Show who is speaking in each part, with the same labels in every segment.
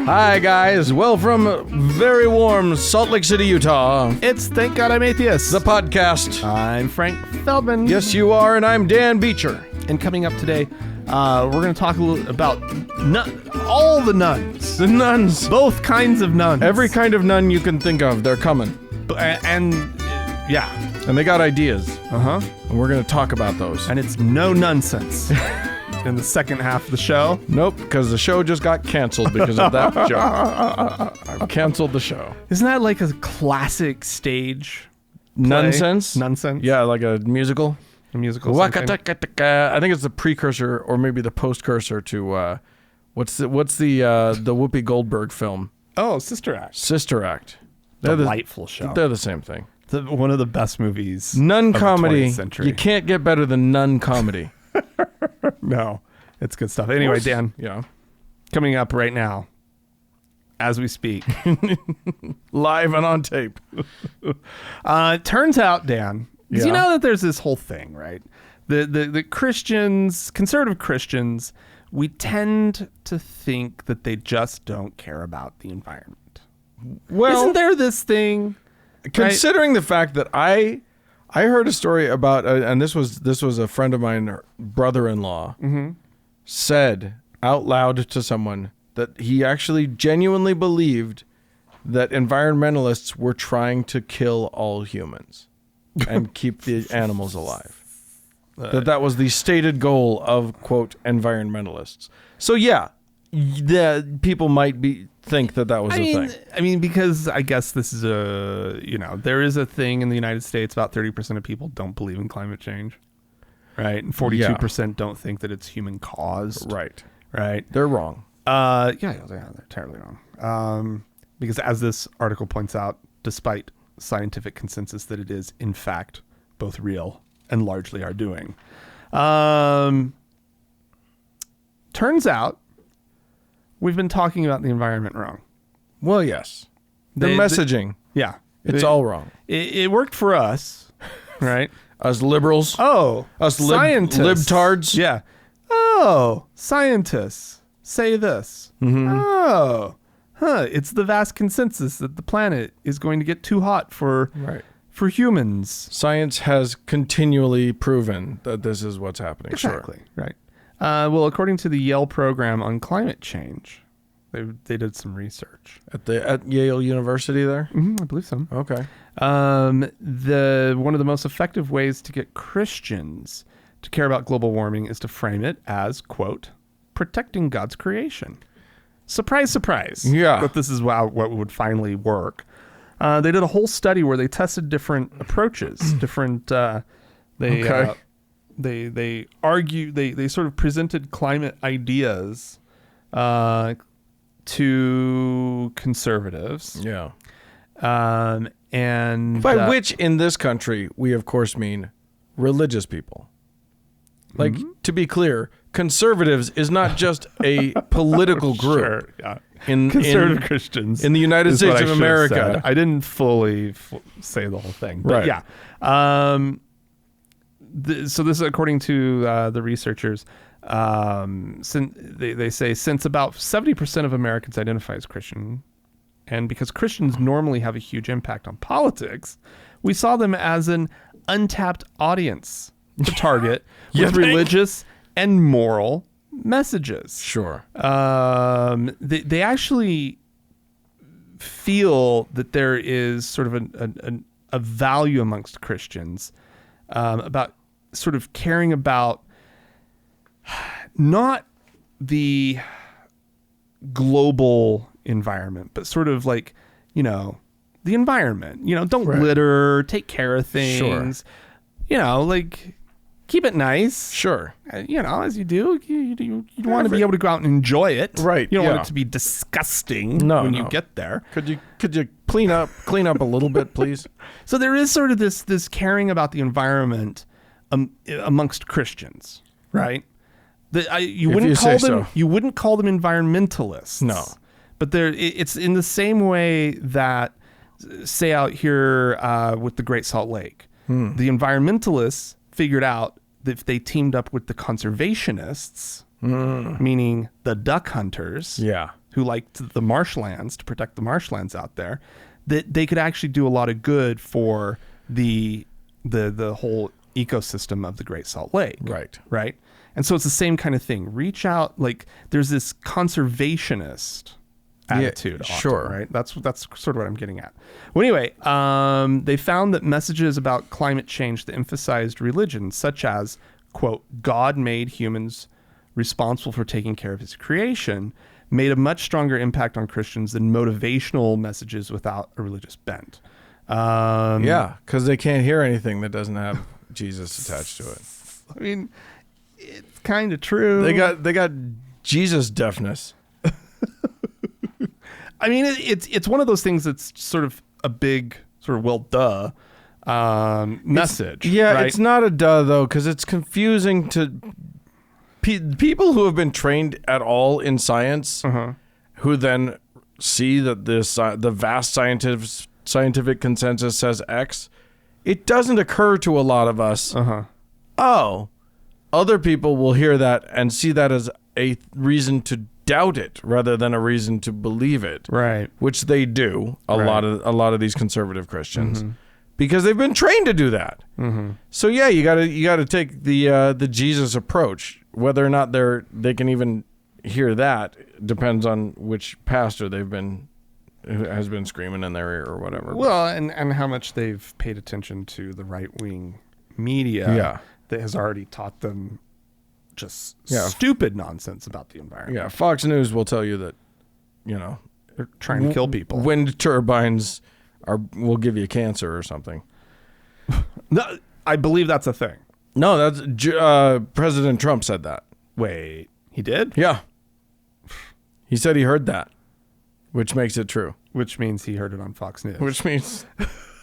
Speaker 1: Hi, guys. Well, from very warm Salt Lake City, Utah,
Speaker 2: It's Thank God I'm Atheist.
Speaker 1: the podcast.
Speaker 2: I'm Frank Feldman.
Speaker 1: Yes, you are, and I'm Dan Beecher.
Speaker 2: And coming up today, we're going to talk a little about all the nuns.
Speaker 1: The nuns.
Speaker 2: Both kinds of nuns.
Speaker 1: Every kind of nun you can think of, they're coming.
Speaker 2: Yeah.
Speaker 1: And they got ideas.
Speaker 2: Uh-huh.
Speaker 1: And we're going to talk about those.
Speaker 2: And it's no nonsense in the second half of the show.
Speaker 1: Nope, because the show just got canceled because of that joke. I've canceled the show.
Speaker 2: Isn't that like a classic stage play?
Speaker 1: Nonsense?
Speaker 2: Nonsense?
Speaker 1: Yeah, like a musical.
Speaker 2: A musical. Sort of thing?
Speaker 1: I think it's the precursor or maybe the postcursor to what's the Whoopi Goldberg film?
Speaker 2: Oh, Sister Act.
Speaker 1: Sister Act.
Speaker 2: Delightful show.
Speaker 1: They're the same thing.
Speaker 2: One of the best movies.
Speaker 1: Nun
Speaker 2: of the
Speaker 1: comedy.
Speaker 2: 20th century.
Speaker 1: You can't get better than nun comedy.
Speaker 2: No, it's good stuff. Anyway, Dan,
Speaker 1: Yeah.
Speaker 2: coming up right now, as we speak,
Speaker 1: Live and on tape.
Speaker 2: it turns out, Dan, 'cause you
Speaker 1: Yeah.
Speaker 2: know that there's this whole thing, right? The Christians, conservative Christians, we tend to think that they just don't care about the environment.
Speaker 1: Well,
Speaker 2: Isn't there this thing?
Speaker 1: considering the fact that I heard a story about, and this was a friend of mine, her brother-in-law, said out loud to someone that he actually genuinely believed that environmentalists were trying to kill all humans and keep the animals alive. That was the stated goal of, quote, environmentalists. So yeah, the people might think that was a thing.
Speaker 2: I mean, because I guess this is there is a thing in the United States, about 30% of people don't believe in climate change, right? And 42% don't think that it's human caused.
Speaker 1: Right.
Speaker 2: Right.
Speaker 1: They're wrong.
Speaker 2: Yeah, they're terribly wrong. Because as this article points out, despite scientific consensus that it is, in fact, both real and largely are doing. Turns out, we've been talking about the environment wrong.
Speaker 1: Well, yes. The messaging.
Speaker 2: Yeah.
Speaker 1: It's all wrong.
Speaker 2: It worked for us, right?
Speaker 1: Us liberals.
Speaker 2: Oh,
Speaker 1: Us
Speaker 2: scientists.
Speaker 1: libtards.
Speaker 2: Yeah. Oh, scientists say this. Oh, it's the vast consensus that the planet is going to get too hot for humans.
Speaker 1: Science has continually proven that this is what's happening.
Speaker 2: Exactly. Right. Well, according to the Yale program on climate change, they did some research
Speaker 1: At Yale University there?
Speaker 2: I believe so.
Speaker 1: Okay.
Speaker 2: One of the most effective ways to get Christians to care about global warming is to frame it as, quote, protecting God's creation. Surprise, surprise.
Speaker 1: Yeah.
Speaker 2: That this is what would finally work. They did a whole study where they tested different approaches, different. They argue. They sort of presented climate ideas to conservatives.
Speaker 1: Yeah.
Speaker 2: And
Speaker 1: By which, in this country, we of course mean religious people. Like, to be clear, conservatives is not just a political group.
Speaker 2: Sure, yeah.
Speaker 1: In
Speaker 2: Conservative Christians
Speaker 1: in the United
Speaker 2: is what
Speaker 1: States
Speaker 2: I
Speaker 1: of
Speaker 2: should have
Speaker 1: America.
Speaker 2: said. I didn't fully say the whole thing, but
Speaker 1: Right.
Speaker 2: yeah. So this is according to the researchers. They say since about 70% of Americans identify as Christian, and because Christians normally have a huge impact on politics, we saw them as an untapped audience to target with religious and moral messages.
Speaker 1: Sure.
Speaker 2: They actually feel that there is sort of a value amongst Christians about sort of caring about not the global environment, but sort of like, the environment. Don't litter, take care of things.
Speaker 1: Sure.
Speaker 2: Like keep it nice.
Speaker 1: Sure.
Speaker 2: As you do, you want to be able to go out and enjoy it.
Speaker 1: Right.
Speaker 2: You don't want it to be disgusting when you get there.
Speaker 1: Could you clean up a little bit, please?
Speaker 2: So there is sort of this caring about the environment amongst Christians, right? You wouldn't call them environmentalists.
Speaker 1: No.
Speaker 2: But it's in the same way that, say out here with the Great Salt Lake, the environmentalists figured out that if they teamed up with the conservationists, meaning the duck hunters, who liked the marshlands, to protect the marshlands out there, that they could actually do a lot of good for the whole ecosystem of the Great Salt Lake. Right. And so it's the same kind of thing. Reach out, like there's this conservationist attitude.
Speaker 1: Yeah, sure.
Speaker 2: Right. That's sort of what I'm getting at. Well, anyway, they found that messages about climate change that emphasized religion, such as, quote, God made humans responsible for taking care of his creation, made a much stronger impact on Christians than motivational messages without a religious bent.
Speaker 1: Because they can't hear anything that doesn't have Jesus attached to it.
Speaker 2: I mean, it's kind of true.
Speaker 1: They got Jesus deafness.
Speaker 2: I mean, it's one of those things that's sort of a big sort of message. Right?
Speaker 1: It's not a duh though, because it's confusing to people who have been trained at all in science, who then see that the vast scientific consensus says X. It doesn't occur to a lot of us. Oh, other people will hear that and see that as a reason to doubt it rather than a reason to believe it.
Speaker 2: Right.
Speaker 1: Which they do. A lot of these conservative Christians, because they've been trained to do that. So yeah, you gotta take the Jesus approach. Whether or not they can even hear that depends on which pastor has been screaming in their ear or whatever.
Speaker 2: Well, and how much they've paid attention to the right-wing media that has already taught them just stupid nonsense about the environment.
Speaker 1: Yeah, Fox News will tell you that,
Speaker 2: they're trying to kill people.
Speaker 1: Wind turbines will give you cancer or something.
Speaker 2: No, I believe that's a thing.
Speaker 1: No, that's President Trump said that.
Speaker 2: Wait, he did?
Speaker 1: Yeah. He said he heard that, which makes it true.
Speaker 2: Which means he heard it on Fox News.
Speaker 1: Which means...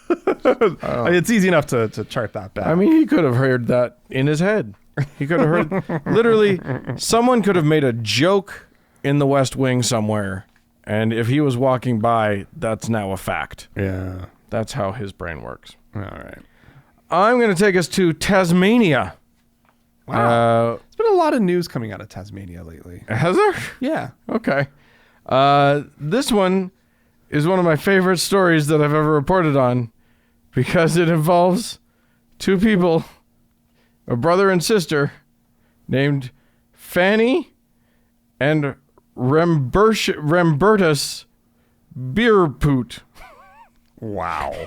Speaker 2: it's easy enough to chart that back.
Speaker 1: I mean, he could have heard that in his head. He could have heard... Literally, someone could have made a joke in the West Wing somewhere, and if he was walking by, that's now a fact.
Speaker 2: Yeah.
Speaker 1: That's how his brain works.
Speaker 2: All right.
Speaker 1: I'm going to take us to Tasmania.
Speaker 2: Wow. There's been a lot of news coming out of Tasmania lately.
Speaker 1: Has there?
Speaker 2: Yeah.
Speaker 1: Okay. This one is one of my favorite stories that I've ever reported on because it involves two people, a brother and sister, named Fanny and Rembertus Beerpoot.
Speaker 2: Wow.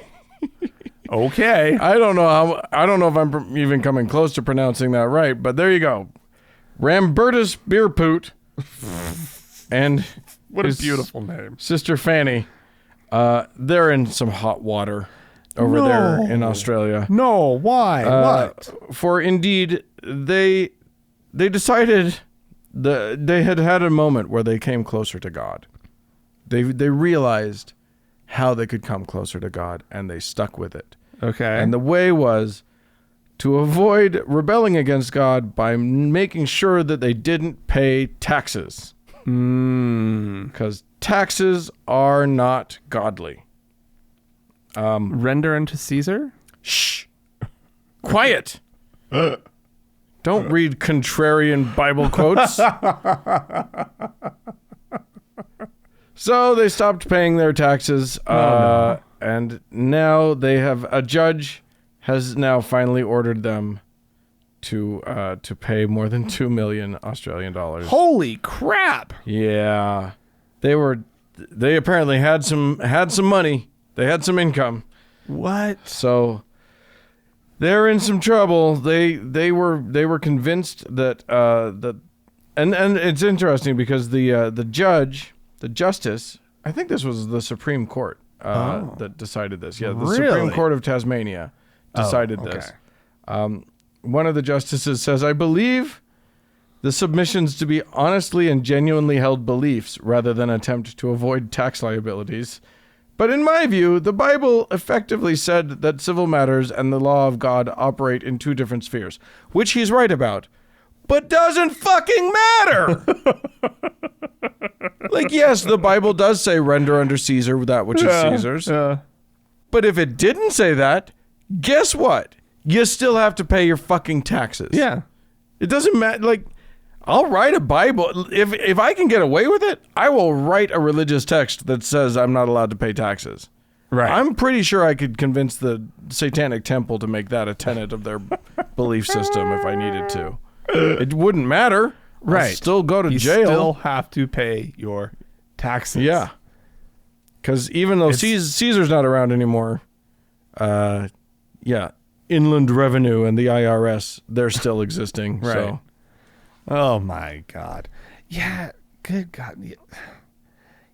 Speaker 2: Okay.
Speaker 1: I don't know if I'm even coming close to pronouncing that right, but there you go. Rambertus Beerpoot and
Speaker 2: what a beautiful name.
Speaker 1: Sister Fanny. They're in some hot water over there in Australia.
Speaker 2: No, why? What?
Speaker 1: For indeed, they decided they had a moment where they came closer to God. They realized how they could come closer to God, and they stuck with it.
Speaker 2: Okay.
Speaker 1: And the way was to avoid rebelling against God by making sure that they didn't pay taxes. Because taxes are not godly.
Speaker 2: Render unto Caesar?
Speaker 1: Shh. Quiet. Don't read contrarian Bible quotes. So they stopped paying their taxes, and now a judge has now finally ordered them to pay more than 2 million Australian dollars.
Speaker 2: Holy crap!
Speaker 1: Yeah, they apparently had some money. They had some income.
Speaker 2: What?
Speaker 1: So they're in some trouble. They were convinced that and it's interesting because the justice, I think this was the Supreme Court that decided this. Yeah, the Supreme Court of Tasmania decided this. One of the justices says, I believe the submissions to be honestly and genuinely held beliefs rather than attempt to avoid tax liabilities. But in my view, the Bible effectively said that civil matters and the law of God operate in two different spheres, which he's right about, but doesn't fucking matter. Like, yes, the Bible does say render unto Caesar that which is Caesar's.
Speaker 2: Yeah.
Speaker 1: But if it didn't say that, guess what? You still have to pay your fucking taxes.
Speaker 2: Yeah.
Speaker 1: It doesn't matter. Like, I'll write a Bible. If I can get away with it, I will write a religious text that says I'm not allowed to pay taxes.
Speaker 2: Right.
Speaker 1: I'm pretty sure I could convince the Satanic Temple to make that a tenet of their belief system if I needed to. It wouldn't matter.
Speaker 2: Right.
Speaker 1: I'll still go to
Speaker 2: you
Speaker 1: jail.
Speaker 2: still have to pay your taxes.
Speaker 1: Yeah. Because even though Caesar's not around anymore, Inland Revenue and the IRS, they're still existing.
Speaker 2: Right.
Speaker 1: So.
Speaker 2: Oh, my God. Yeah. Good God.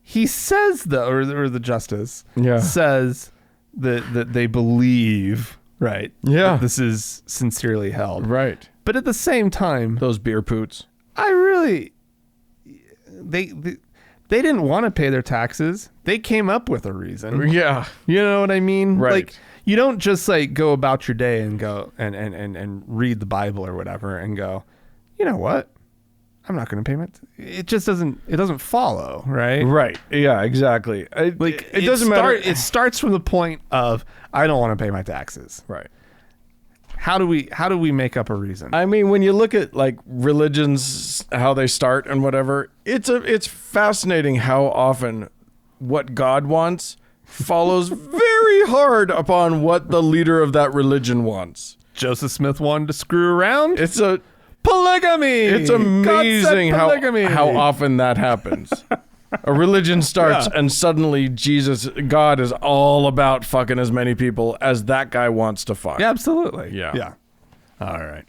Speaker 2: He says, though, or the justice says that they believe, right?
Speaker 1: Yeah.
Speaker 2: that this is sincerely held.
Speaker 1: Right.
Speaker 2: But at the same time,
Speaker 1: Those beer poots.
Speaker 2: I really, they didn't want to pay their taxes. They came up with a reason.
Speaker 1: Yeah.
Speaker 2: You know what I mean?
Speaker 1: Right.
Speaker 2: Like, you don't just like go about your day and go and read the Bible or whatever and go, you know what? I'm not going to pay my. It just doesn't follow, right?
Speaker 1: Right. Yeah. Exactly. It doesn't matter.
Speaker 2: It starts from the point of I don't want to pay my taxes.
Speaker 1: Right.
Speaker 2: How do we make up a reason?
Speaker 1: I mean, when you look at like religions, how they start and whatever, it's fascinating how often what God wants follows very hard upon what the leader of that religion wants.
Speaker 2: Joseph Smith wanted to screw around.
Speaker 1: It's a
Speaker 2: polygamy.
Speaker 1: It's amazing how often that happens. A religion starts and suddenly God is all about fucking as many people as that guy wants to fuck.
Speaker 2: Yeah, absolutely.
Speaker 1: Yeah.
Speaker 2: All right.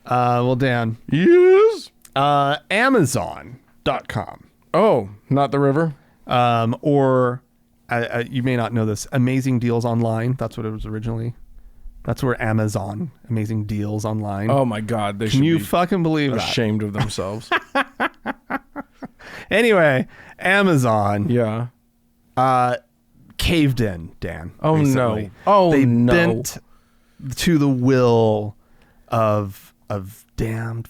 Speaker 2: Well, Dan.
Speaker 1: Yes.
Speaker 2: Amazon.com.
Speaker 1: Oh, not the river?
Speaker 2: Or you may not know this, Amazing Deals Online. That's what it was originally. That's where Amazon, Amazing Deals Online.
Speaker 1: Oh my God. They
Speaker 2: Can
Speaker 1: should
Speaker 2: you
Speaker 1: be
Speaker 2: fucking believe that?
Speaker 1: ashamed of themselves.
Speaker 2: Anyway, Amazon
Speaker 1: Yeah.
Speaker 2: caved in, Dan.
Speaker 1: Oh,
Speaker 2: recently.
Speaker 1: no. Oh,
Speaker 2: they
Speaker 1: no.
Speaker 2: bent to the will of damned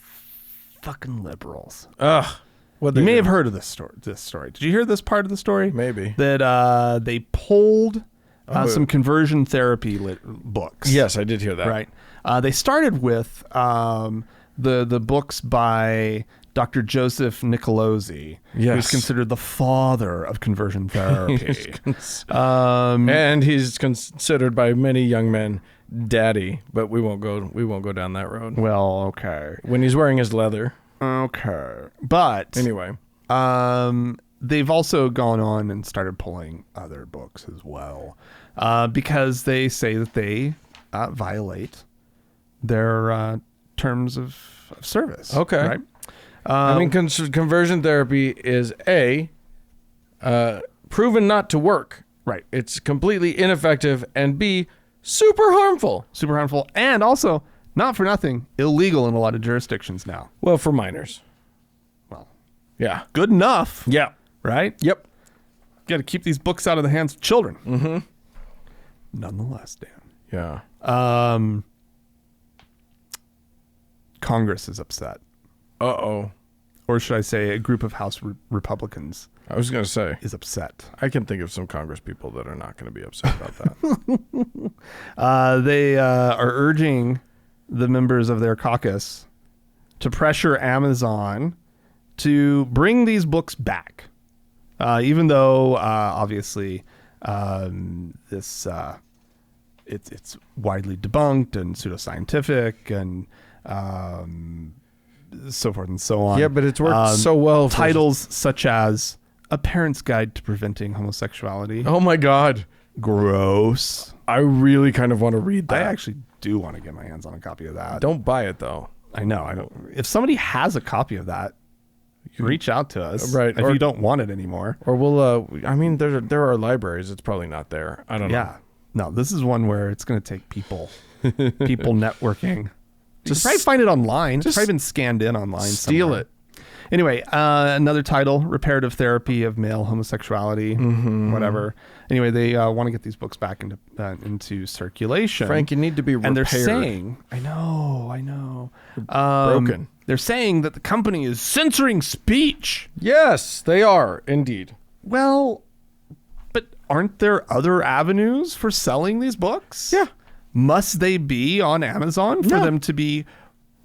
Speaker 2: fucking liberals.
Speaker 1: Ugh. What
Speaker 2: You may have heard of this story. Did you hear this part of the story?
Speaker 1: Maybe.
Speaker 2: That they pulled some conversion therapy books.
Speaker 1: Yes, I did hear that.
Speaker 2: Right. They started with the books by Dr. Joseph Nicolosi, who's considered the father of conversion therapy.
Speaker 1: And he's considered by many young men daddy, but we won't go down that road.
Speaker 2: Well, okay.
Speaker 1: When he's wearing his leather.
Speaker 2: Okay. But
Speaker 1: Anyway.
Speaker 2: they've also gone on and started pulling other books as well, because they say that they violate their terms of service.
Speaker 1: Okay.
Speaker 2: Right?
Speaker 1: I mean, conversion therapy is proven not to work.
Speaker 2: Right.
Speaker 1: It's completely ineffective, and B, super harmful.
Speaker 2: Super harmful, and also, not for nothing, illegal in a lot of jurisdictions now.
Speaker 1: Well, for minors.
Speaker 2: Well,
Speaker 1: Yeah.
Speaker 2: good enough,
Speaker 1: Yeah.
Speaker 2: right?
Speaker 1: Yep.
Speaker 2: Got to keep these books out of the hands of children. Mm-hmm. Nonetheless, Dan.
Speaker 1: Yeah.
Speaker 2: Congress is upset.
Speaker 1: Uh-oh.
Speaker 2: Or should I say a group of House Republicans
Speaker 1: I was going to say,
Speaker 2: is upset.
Speaker 1: I can think of some Congress people that are not going to be upset about that.
Speaker 2: They are urging the members of their caucus to pressure Amazon to bring these books back. Even though, obviously, this it's widely debunked and pseudoscientific and so forth and so on.
Speaker 1: Yeah, but it's worked so well.
Speaker 2: Titles such as A Parent's Guide to Preventing Homosexuality.
Speaker 1: Oh my God.
Speaker 2: Gross.
Speaker 1: I really kind of want to read that.
Speaker 2: I actually do want to get my hands on a copy of that.
Speaker 1: Don't buy it though.
Speaker 2: I know. I don't. If somebody has a copy of that, reach out to us.
Speaker 1: Right.
Speaker 2: If
Speaker 1: Or-
Speaker 2: you don't want it anymore.
Speaker 1: Or we'll, I mean, there are libraries. It's probably not there. I don't know.
Speaker 2: Yeah. No, this is one where it's going to take people networking.
Speaker 1: Just
Speaker 2: Just probably find it online. It's
Speaker 1: just
Speaker 2: probably been scanned in online.
Speaker 1: steal
Speaker 2: somewhere.
Speaker 1: it.
Speaker 2: Anyway, another title, Reparative Therapy of Male Homosexuality, whatever. Anyway, they want to get these books back into circulation.
Speaker 1: Frank, you need to be repaired.
Speaker 2: And they're saying, I know.
Speaker 1: Broken.
Speaker 2: They're saying that the company is censoring speech.
Speaker 1: Yes, they are indeed.
Speaker 2: Well, but aren't there other avenues for selling these books?
Speaker 1: Yeah.
Speaker 2: Must they be on Amazon for
Speaker 1: No.
Speaker 2: them to be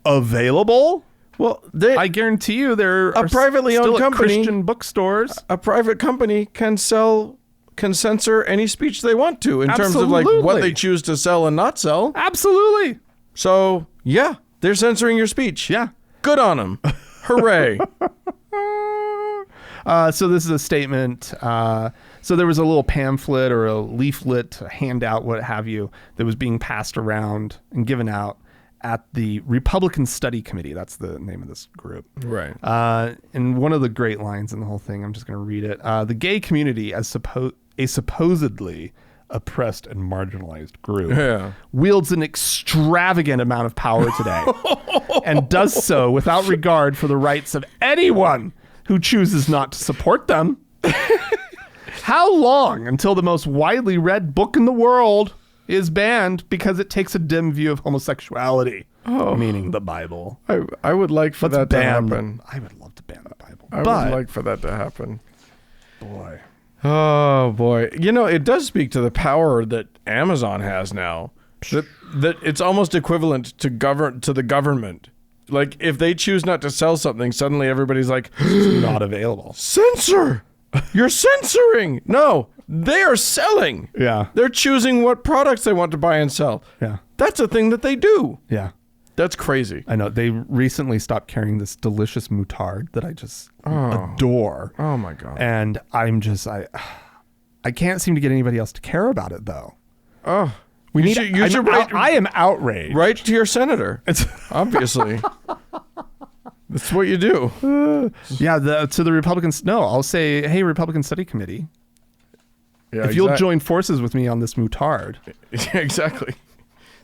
Speaker 2: available?
Speaker 1: Well,
Speaker 2: I guarantee you there are
Speaker 1: privately owned
Speaker 2: still at
Speaker 1: company-
Speaker 2: Christian bookstores.
Speaker 1: a private company can censor any speech they want to in terms of like what
Speaker 2: Absolutely.
Speaker 1: they choose to sell and not sell.
Speaker 2: Absolutely.
Speaker 1: So yeah, they're censoring your speech.
Speaker 2: Yeah.
Speaker 1: Good on them. Hooray.
Speaker 2: So this is a statement. So there was a little pamphlet or a leaflet, a handout, what have you, that was being passed around and given out at the Republican Study Committee. That's the name of this group.
Speaker 1: Right.
Speaker 2: And one of the great lines in the whole thing, I'm just going to read it. The gay community, as a supposedly oppressed and marginalized group,
Speaker 1: Yeah.
Speaker 2: wields an extravagant amount of power today and does so without regard for the rights of anyone who chooses not to support them. How long until the most widely read book in the world is banned because it takes a dim view of homosexuality, meaning the Bible?
Speaker 1: I would like for that to happen.
Speaker 2: I would love to ban the Bible.
Speaker 1: I
Speaker 2: but,
Speaker 1: would like for that to happen.
Speaker 2: boy.
Speaker 1: Oh boy. You know, it does speak to the power that Amazon has now. That it's almost equivalent to the government. Like if they choose not to sell something, suddenly everybody's like,
Speaker 2: It's not available.
Speaker 1: censor. You're censoring. No, they are selling.
Speaker 2: Yeah.
Speaker 1: They're choosing what products they want to buy and sell.
Speaker 2: Yeah.
Speaker 1: That's a thing that they do.
Speaker 2: Yeah.
Speaker 1: That's crazy.
Speaker 2: I know. They recently stopped carrying this delicious moutarde that I just adore.
Speaker 1: Oh my God.
Speaker 2: And I'm just, I can't seem to get anybody else to care about it though.
Speaker 1: Oh,
Speaker 2: We need.
Speaker 1: you should
Speaker 2: I am outraged.
Speaker 1: write to your senator.
Speaker 2: It's
Speaker 1: Obviously. That's what you do.
Speaker 2: yeah. To the Republicans, no, I'll say, hey, Republican Study Committee,
Speaker 1: Yeah,
Speaker 2: if you'll join forces with me on this moutarde,
Speaker 1: exactly.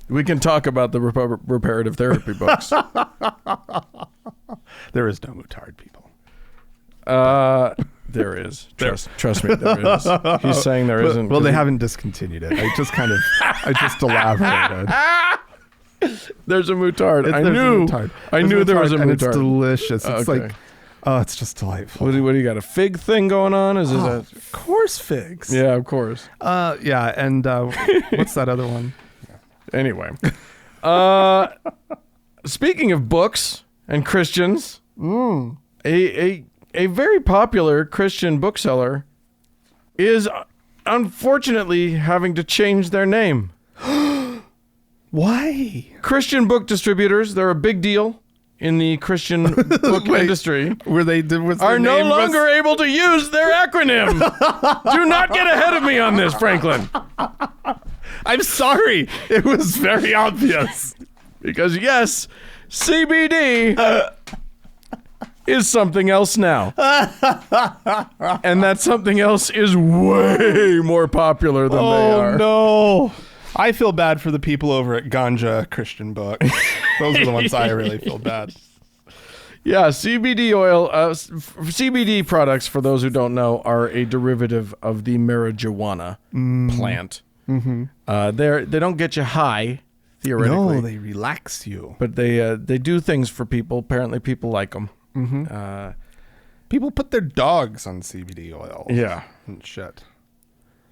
Speaker 1: We can talk about the reparative therapy books.
Speaker 2: there is no moutarde, people.
Speaker 1: There is. Trust me, there is. He's saying there isn't.
Speaker 2: Well, they haven't discontinued it. I just elaborated.
Speaker 1: There's a moutarde. I
Speaker 2: There's a
Speaker 1: knew.
Speaker 2: moutarde.
Speaker 1: I
Speaker 2: There's
Speaker 1: knew there was a
Speaker 2: and it's
Speaker 1: moutarde.
Speaker 2: delicious. It's
Speaker 1: Okay.
Speaker 2: like, oh, it's just delightful.
Speaker 1: What do you got? A fig thing going on? Is
Speaker 2: Oh,
Speaker 1: it
Speaker 2: of course, figs.
Speaker 1: Yeah, of course.
Speaker 2: Yeah, and what's that other one?
Speaker 1: Anyway, speaking of books and Christians, a very popular Christian bookseller is unfortunately having to change their name.
Speaker 2: Why?
Speaker 1: Christian book distributors, they're a big deal in the Christian book industry,
Speaker 2: Were they
Speaker 1: are no longer able to use their acronym. Do not get ahead of me on this, Franklin.
Speaker 2: I'm sorry. It was very obvious.
Speaker 1: Because yes, CBD is something else now. And that something else is way more popular than they are.
Speaker 2: No. I feel bad for the people over at Ganja Christian Book. Those are the ones I really feel bad.
Speaker 1: Yeah, CBD oil, CBD products, for those who don't know, are a derivative of the marijuana plant. Mm-hmm. They don't get you high, theoretically.
Speaker 2: No, they relax you.
Speaker 1: But they do things for people. Apparently, people like them.
Speaker 2: Mm-hmm. People put their dogs on CBD oil.
Speaker 1: Yeah.
Speaker 2: And shit.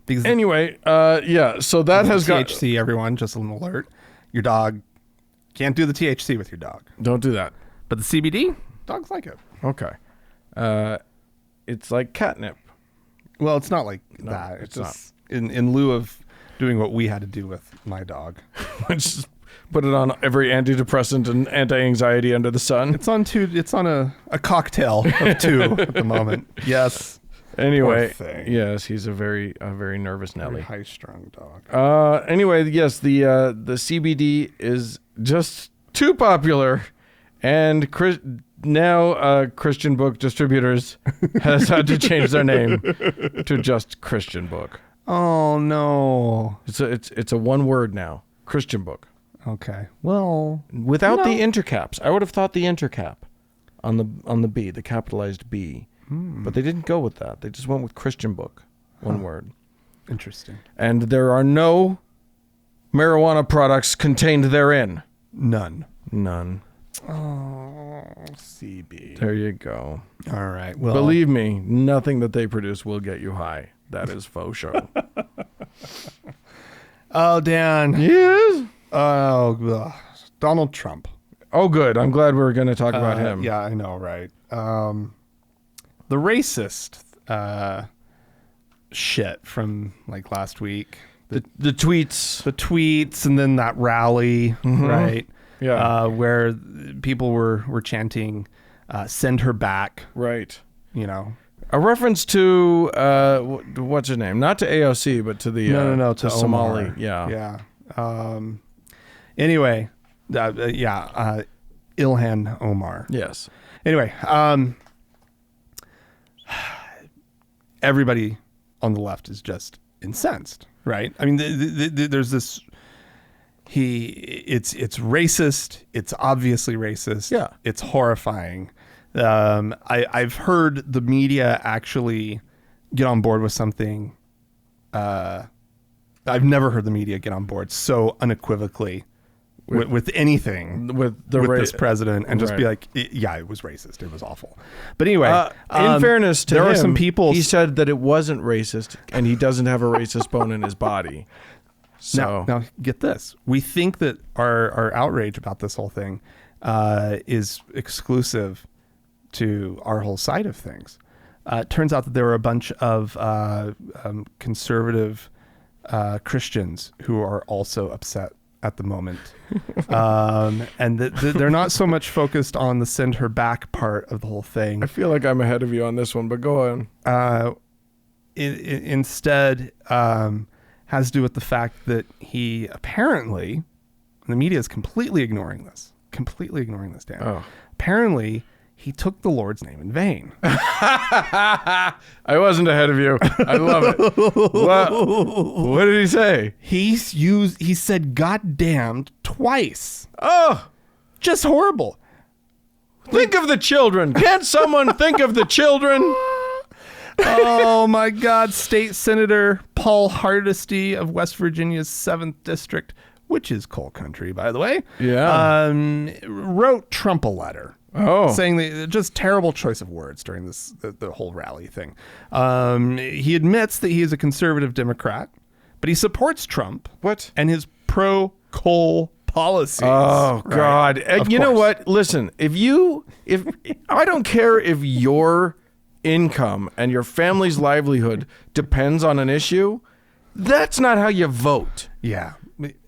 Speaker 2: Because
Speaker 1: Anyway, yeah. So that has got.
Speaker 2: THC, everyone, just an alert. Your dog can't do the THC with your dog.
Speaker 1: Don't do that.
Speaker 2: But the CBD, dogs like it.
Speaker 1: Okay. It's like catnip.
Speaker 2: Well, it's not like
Speaker 1: No,
Speaker 2: that.
Speaker 1: it's
Speaker 2: It's just in lieu of doing what we had to do with my dog.
Speaker 1: Just put it on every antidepressant and anti-anxiety under the sun.
Speaker 2: It's on a cocktail of two at the moment. Yes.
Speaker 1: Anyway,
Speaker 2: Poor thing.
Speaker 1: yes, he's a very nervous
Speaker 2: Very
Speaker 1: Nelly.
Speaker 2: high-strung dog.
Speaker 1: Anyway, yes, the CBD is just too popular, and now Christian Book Distributors has had to change their name to just Christian Book.
Speaker 2: Oh no.
Speaker 1: It's a one word now, Christian Book,
Speaker 2: Okay. Well,
Speaker 1: without the intercaps. I would have thought the intercap on the B, the capitalized B, but they didn't go with that. They just went with Christian Book, one word.
Speaker 2: interesting.
Speaker 1: And there are no marijuana products contained therein.
Speaker 2: None.
Speaker 1: None.
Speaker 2: Oh, CB.
Speaker 1: There you go.
Speaker 2: All right. Well,
Speaker 1: Believe me, nothing that they produce will get you high. That is faux show.
Speaker 2: Oh, Dan.
Speaker 1: Yes.
Speaker 2: Oh, Donald Trump.
Speaker 1: Oh, good. I'm glad we're going to talk about him.
Speaker 2: Yeah, I know, right? The racist shit from like last week.
Speaker 1: The tweets.
Speaker 2: The tweets and then that rally, right?
Speaker 1: Yeah.
Speaker 2: Where people were chanting, send her back.
Speaker 1: Right.
Speaker 2: You know.
Speaker 1: A reference to, what's her name? Not to AOC, but to the...
Speaker 2: No, to
Speaker 1: Somali.
Speaker 2: Omar.
Speaker 1: Yeah.
Speaker 2: Yeah. Anyway, Ilhan Omar.
Speaker 1: Yes.
Speaker 2: Anyway, everybody on the left is just incensed, right? I mean, there's this. It's racist. It's obviously racist.
Speaker 1: Yeah.
Speaker 2: It's horrifying. I've heard the media actually get on board with something. I've never heard the media get on board so unequivocally with anything
Speaker 1: with
Speaker 2: this president and just be like, yeah, it was racist. It was awful. But anyway,
Speaker 1: in fairness to
Speaker 2: there
Speaker 1: him,
Speaker 2: are some people.
Speaker 1: He said that it wasn't racist, and he doesn't have a racist bone in his body. So
Speaker 2: Now get this. We think that our outrage about this whole thing is exclusive to our whole side of things. It turns out that there were a bunch of conservative Christians who are also upset at the moment. And they're not so much focused on the send her back part of the whole thing.
Speaker 1: I feel like I'm ahead of you on this one, but go on.
Speaker 2: It instead has to do with the fact that he apparently, the media is completely ignoring this, Dan.
Speaker 1: Oh.
Speaker 2: Apparently, he took the Lord's name in vain.
Speaker 1: I wasn't ahead of you. I love it. What did he say?
Speaker 2: He said "God damned" twice.
Speaker 1: Oh,
Speaker 2: Just horrible.
Speaker 1: think of the children. Can't someone think of the children?
Speaker 2: Oh my God. State Senator Paul Hardesty of West Virginia's 7th District, which is coal country, by the way, wrote Trump a letter.
Speaker 1: Oh,
Speaker 2: Saying that just terrible choice of words during the whole rally thing. He admits that he is a conservative Democrat, but he supports Trump.
Speaker 1: What?
Speaker 2: And his pro-coal policies.
Speaker 1: Oh,
Speaker 2: right?
Speaker 1: God.
Speaker 2: Of
Speaker 1: You know
Speaker 2: course.
Speaker 1: what? Listen, if I don't care if your income and your family's livelihood depends on an issue, that's not how you vote.
Speaker 2: Yeah,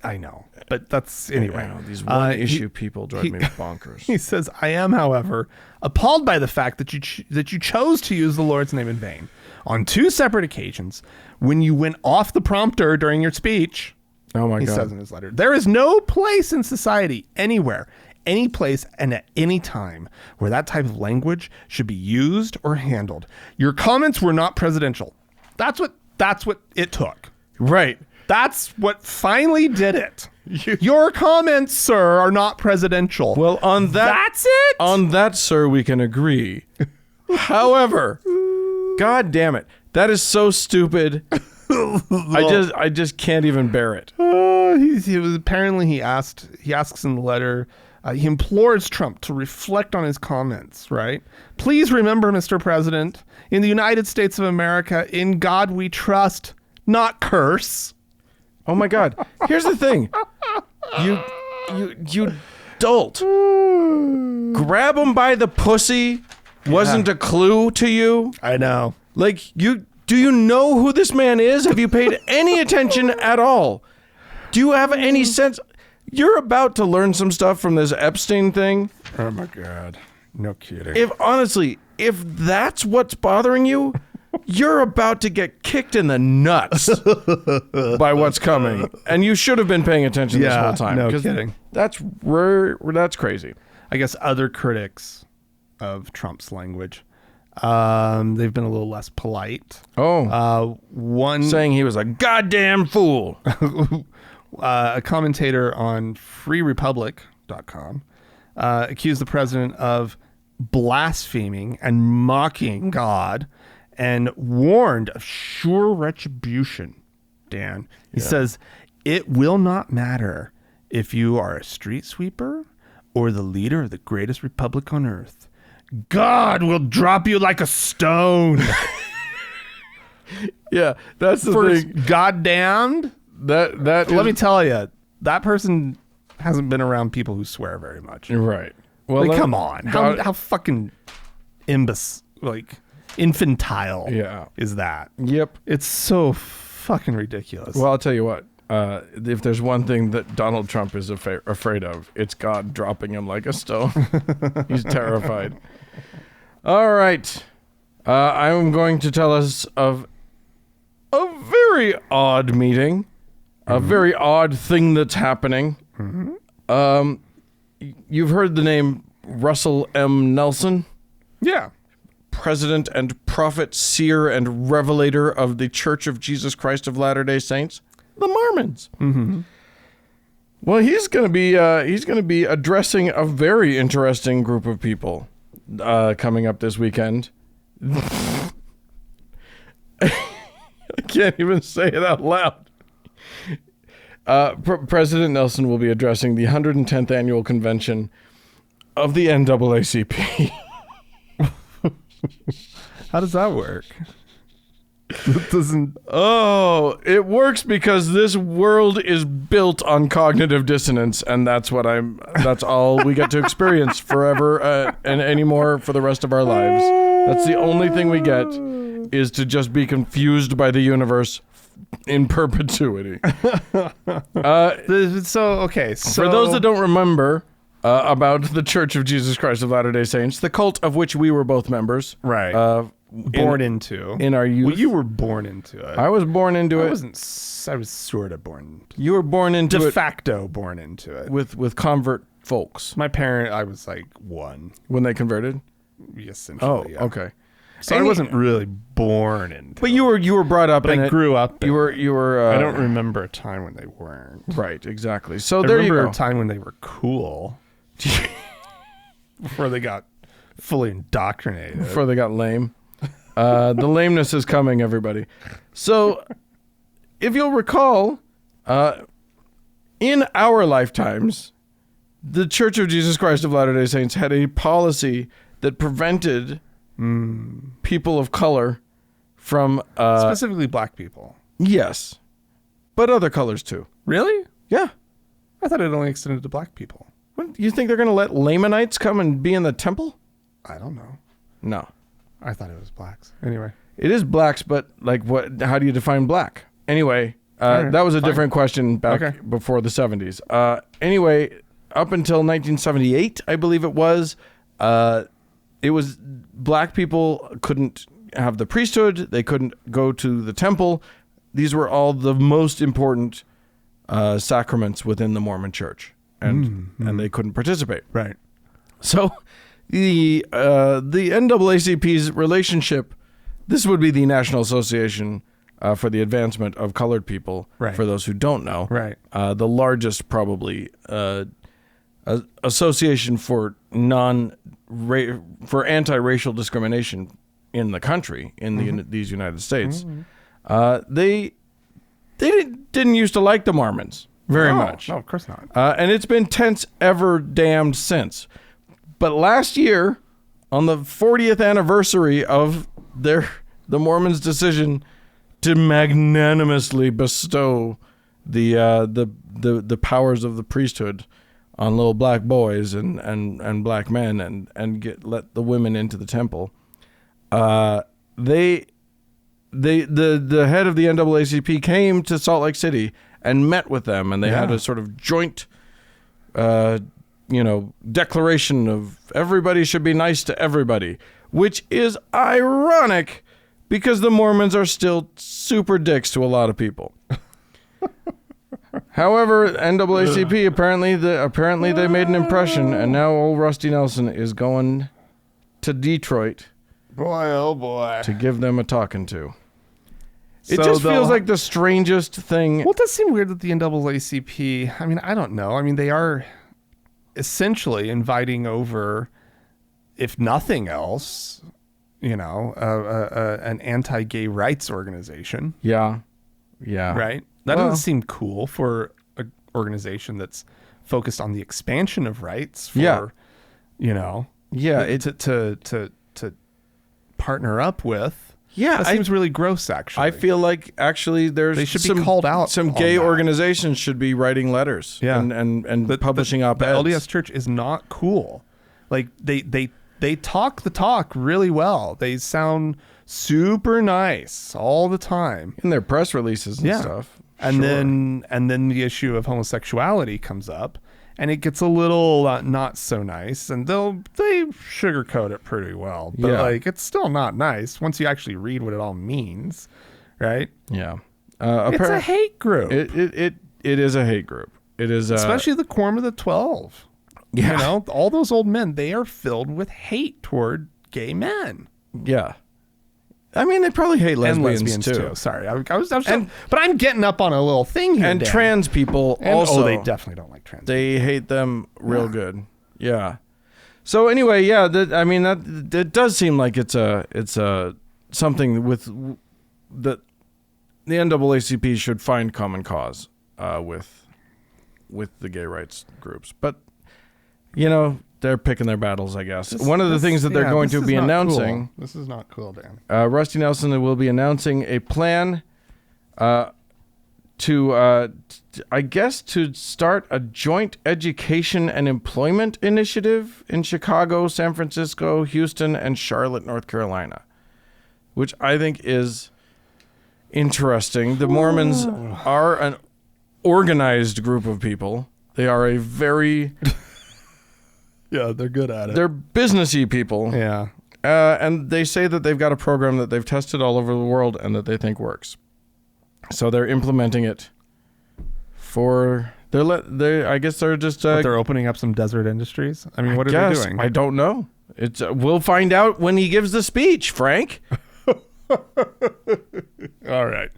Speaker 2: I know. But that's anyway.
Speaker 1: I know, these one-issue people drive me bonkers.
Speaker 2: He says, I am, however, appalled by the fact that you chose to use the Lord's name in vain on 2 separate occasions when you went off the prompter during your speech.
Speaker 1: Oh, my
Speaker 2: He
Speaker 1: God.
Speaker 2: says in his letter, there is no place in society, anywhere, any place, and at any time where that type of language should be used or handled. Your comments were not presidential. That's what it took.
Speaker 1: Right.
Speaker 2: That's what finally did it. Your comments, sir, are not presidential.
Speaker 1: Well, on that...
Speaker 2: That's it?
Speaker 1: On that, sir, we can agree. However, God damn it. That is so stupid. I just can't even bear it.
Speaker 2: He asks in the letter, he implores Trump to reflect on his comments, right? Please remember, Mr. President, in the United States of America, in God we trust, not curse.
Speaker 1: Oh my God. Here's the thing. You dolt. Grab him by the pussy wasn't a clue to you?
Speaker 2: I know.
Speaker 1: Like, do you know who this man is? Have you paid any attention at all? Do you have any sense? You're about to learn some stuff from this Epstein thing.
Speaker 2: Oh my God. No kidding.
Speaker 1: If that's what's bothering you, you're about to get kicked in the nuts by what's coming. And you should have been paying attention this whole time.
Speaker 2: No kidding.
Speaker 1: That's crazy.
Speaker 2: I guess other critics of Trump's language, they've been a little less polite. One
Speaker 1: saying he was a goddamn fool.
Speaker 2: A commentator on freerepublic.com accused the president of blaspheming and mocking God and warned of sure retribution. Dan, he says, it will not matter if you are a street sweeper or the leader of the greatest republic on earth. God will drop you like a stone.
Speaker 1: Yeah, that's the thing.
Speaker 2: God damned.
Speaker 1: That
Speaker 2: Let me tell you, that person hasn't been around people who swear very much.
Speaker 1: Right. Well,
Speaker 2: Like, come on. How fucking infantile is that?
Speaker 1: Yep.
Speaker 2: It's so fucking ridiculous.
Speaker 1: Well, I'll tell you what. If there's one thing that Donald Trump is afraid of, it's God dropping him like a stone. He's terrified. All right. I'm going to tell us of a very odd meeting, a very odd thing that's happening. You've heard the name Russell M. Nelson?
Speaker 2: Yeah.
Speaker 1: President and prophet, seer, and revelator of the Church of Jesus Christ of Latter-day Saints, the Mormons.
Speaker 2: Mm-hmm.
Speaker 1: Well, he's going to be addressing a very interesting group of people coming up this weekend. I can't even say it out loud. President Nelson will be addressing the 110th annual convention of the NAACP.
Speaker 2: How does that work? It doesn't.
Speaker 1: Oh, it works because this world is built on cognitive dissonance, and that's all we get to experience forever and anymore for the rest of our lives. That's the only thing we get, is to just be confused by the universe in perpetuity.
Speaker 2: Okay. So
Speaker 1: for those that don't remember about the Church of Jesus Christ of Latter-day Saints, the cult of which we were both members,
Speaker 2: right? Born into
Speaker 1: in our youth.
Speaker 2: Well, you were born into it.
Speaker 1: I was born into it.
Speaker 2: I was sort of born.
Speaker 1: You were born into it.
Speaker 2: De facto born into it.
Speaker 1: With convert folks.
Speaker 2: I was like 1
Speaker 1: when they converted.
Speaker 2: Essentially.
Speaker 1: Oh,
Speaker 2: yeah.
Speaker 1: okay.
Speaker 2: So I wasn't really born into.
Speaker 1: But you were brought up.
Speaker 2: But I grew up.
Speaker 1: You were.
Speaker 2: I don't remember a time when they weren't.
Speaker 1: Right. Exactly. So
Speaker 2: I
Speaker 1: there you
Speaker 2: remember
Speaker 1: go.
Speaker 2: a time when they were cool. Before they got fully indoctrinated.
Speaker 1: Before they got lame. The lameness is coming, everybody. So, if you'll recall, in our lifetimes, the Church of Jesus Christ of Latter-day Saints had a policy that prevented people of color from...
Speaker 2: specifically black people.
Speaker 1: Yes. But other colors, too.
Speaker 2: Really?
Speaker 1: Yeah.
Speaker 2: I thought it only extended to black people.
Speaker 1: What, you think they're going to let Lamanites come and be in the temple?
Speaker 2: I don't know.
Speaker 1: No.
Speaker 2: I thought it was blacks. Anyway.
Speaker 1: It is blacks, but like what? How do you define black? Anyway, right, that was a different question back before the 70s. Anyway, up until 1978, I believe it was black people couldn't have the priesthood. They couldn't go to the temple. These were all the most important sacraments within the Mormon Church, and they couldn't participate.
Speaker 2: Right.
Speaker 1: So the NAACP's relationship, this would be the National Association for the Advancement of Colored People,
Speaker 2: right.
Speaker 1: For those who don't know.
Speaker 2: Right.
Speaker 1: The largest probably association for anti-racial discrimination in the country, in these United States. They didn't used to like the Mormons very much.
Speaker 2: No, of course not.
Speaker 1: And it's been tense ever damned since. But last year, on the 40th anniversary of the Mormons' decision to magnanimously bestow the powers of the priesthood on little black boys and black men and let the women into the temple, the head of the NAACP came to Salt Lake City and met with them, and they had a sort of joint declaration of everybody should be nice to everybody, which is ironic because the Mormons are still super dicks to a lot of people. However, NAACP apparently they made an impression, and now old Rusty Nelson is going to Detroit.
Speaker 2: Boy, oh boy.
Speaker 1: To give them a talking to. It just feels like the strangest thing.
Speaker 2: Well, it does seem weird that the NAACP, I mean, I don't know. I mean, they are essentially inviting over, if nothing else, an anti-gay rights organization.
Speaker 1: Yeah. Yeah.
Speaker 2: Right? That doesn't seem cool for an organization that's focused on the expansion of rights for, to partner up with
Speaker 1: Yeah,
Speaker 2: That seems really gross, actually.
Speaker 1: I feel like actually they
Speaker 2: should be called out
Speaker 1: Some
Speaker 2: on
Speaker 1: gay
Speaker 2: that.
Speaker 1: organizations should be writing letters and publishing op-eds.
Speaker 2: The LDS Church is not cool. Like they talk the talk really well. They sound super nice all the time
Speaker 1: in their press releases and stuff.
Speaker 2: And then the issue of homosexuality comes up, and it gets a little not so nice, and they sugarcoat it pretty well, but like it's still not nice once you actually read what it all means, right?
Speaker 1: Yeah,
Speaker 2: it's a hate group.
Speaker 1: It is a hate group. It is
Speaker 2: especially the Quorum of the 12.
Speaker 1: Yeah,
Speaker 2: you know, all those old men, they are filled with hate toward gay men.
Speaker 1: Yeah. I mean, they probably hate lesbians too.
Speaker 2: Sorry, I was but I'm getting up on a little thing here.
Speaker 1: And
Speaker 2: Dan.
Speaker 1: trans people also.
Speaker 2: Oh, they definitely don't like trans.
Speaker 1: They hate them real good. Yeah. So anyway, yeah. That it does seem like it's a something with that the NAACP should find common cause with the gay rights groups, but you know. They're picking their battles, I guess. One of the things that they're going to be announcing...
Speaker 2: Cool. This is not cool, Dan.
Speaker 1: Rusty Nelson will be announcing a plan to start a joint education and employment initiative in Chicago, San Francisco, Houston, and Charlotte, North Carolina, which I think is interesting. The Mormons are an organized group of people. They are a very...
Speaker 2: Yeah, they're good at it.
Speaker 1: They're businessy people.
Speaker 2: Yeah.
Speaker 1: And they say that they've got a program that they've tested all over the world and that they think works. So they're implementing it I guess they're just...
Speaker 2: they're opening up some desert industries? I mean, what are they doing?
Speaker 1: I don't know. It's we'll find out when he gives the speech, Frank.
Speaker 2: All right.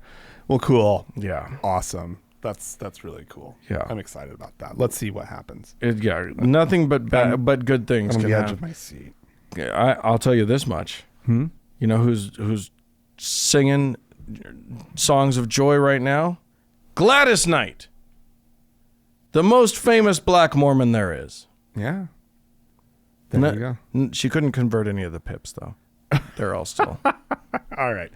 Speaker 2: Well, cool.
Speaker 1: Yeah.
Speaker 2: Awesome. That's really cool.
Speaker 1: Yeah,
Speaker 2: I'm excited about that. Let's see what happens.
Speaker 1: Nothing but good things.
Speaker 2: I'm on
Speaker 1: can
Speaker 2: the edge
Speaker 1: happen.
Speaker 2: of my seat.
Speaker 1: I'll tell you this much. You know who's singing songs of joy right now? Gladys Knight, the most famous black Mormon there is.
Speaker 2: Yeah. There you go.
Speaker 1: She couldn't convert any of the pips though. They're all still.
Speaker 2: All right.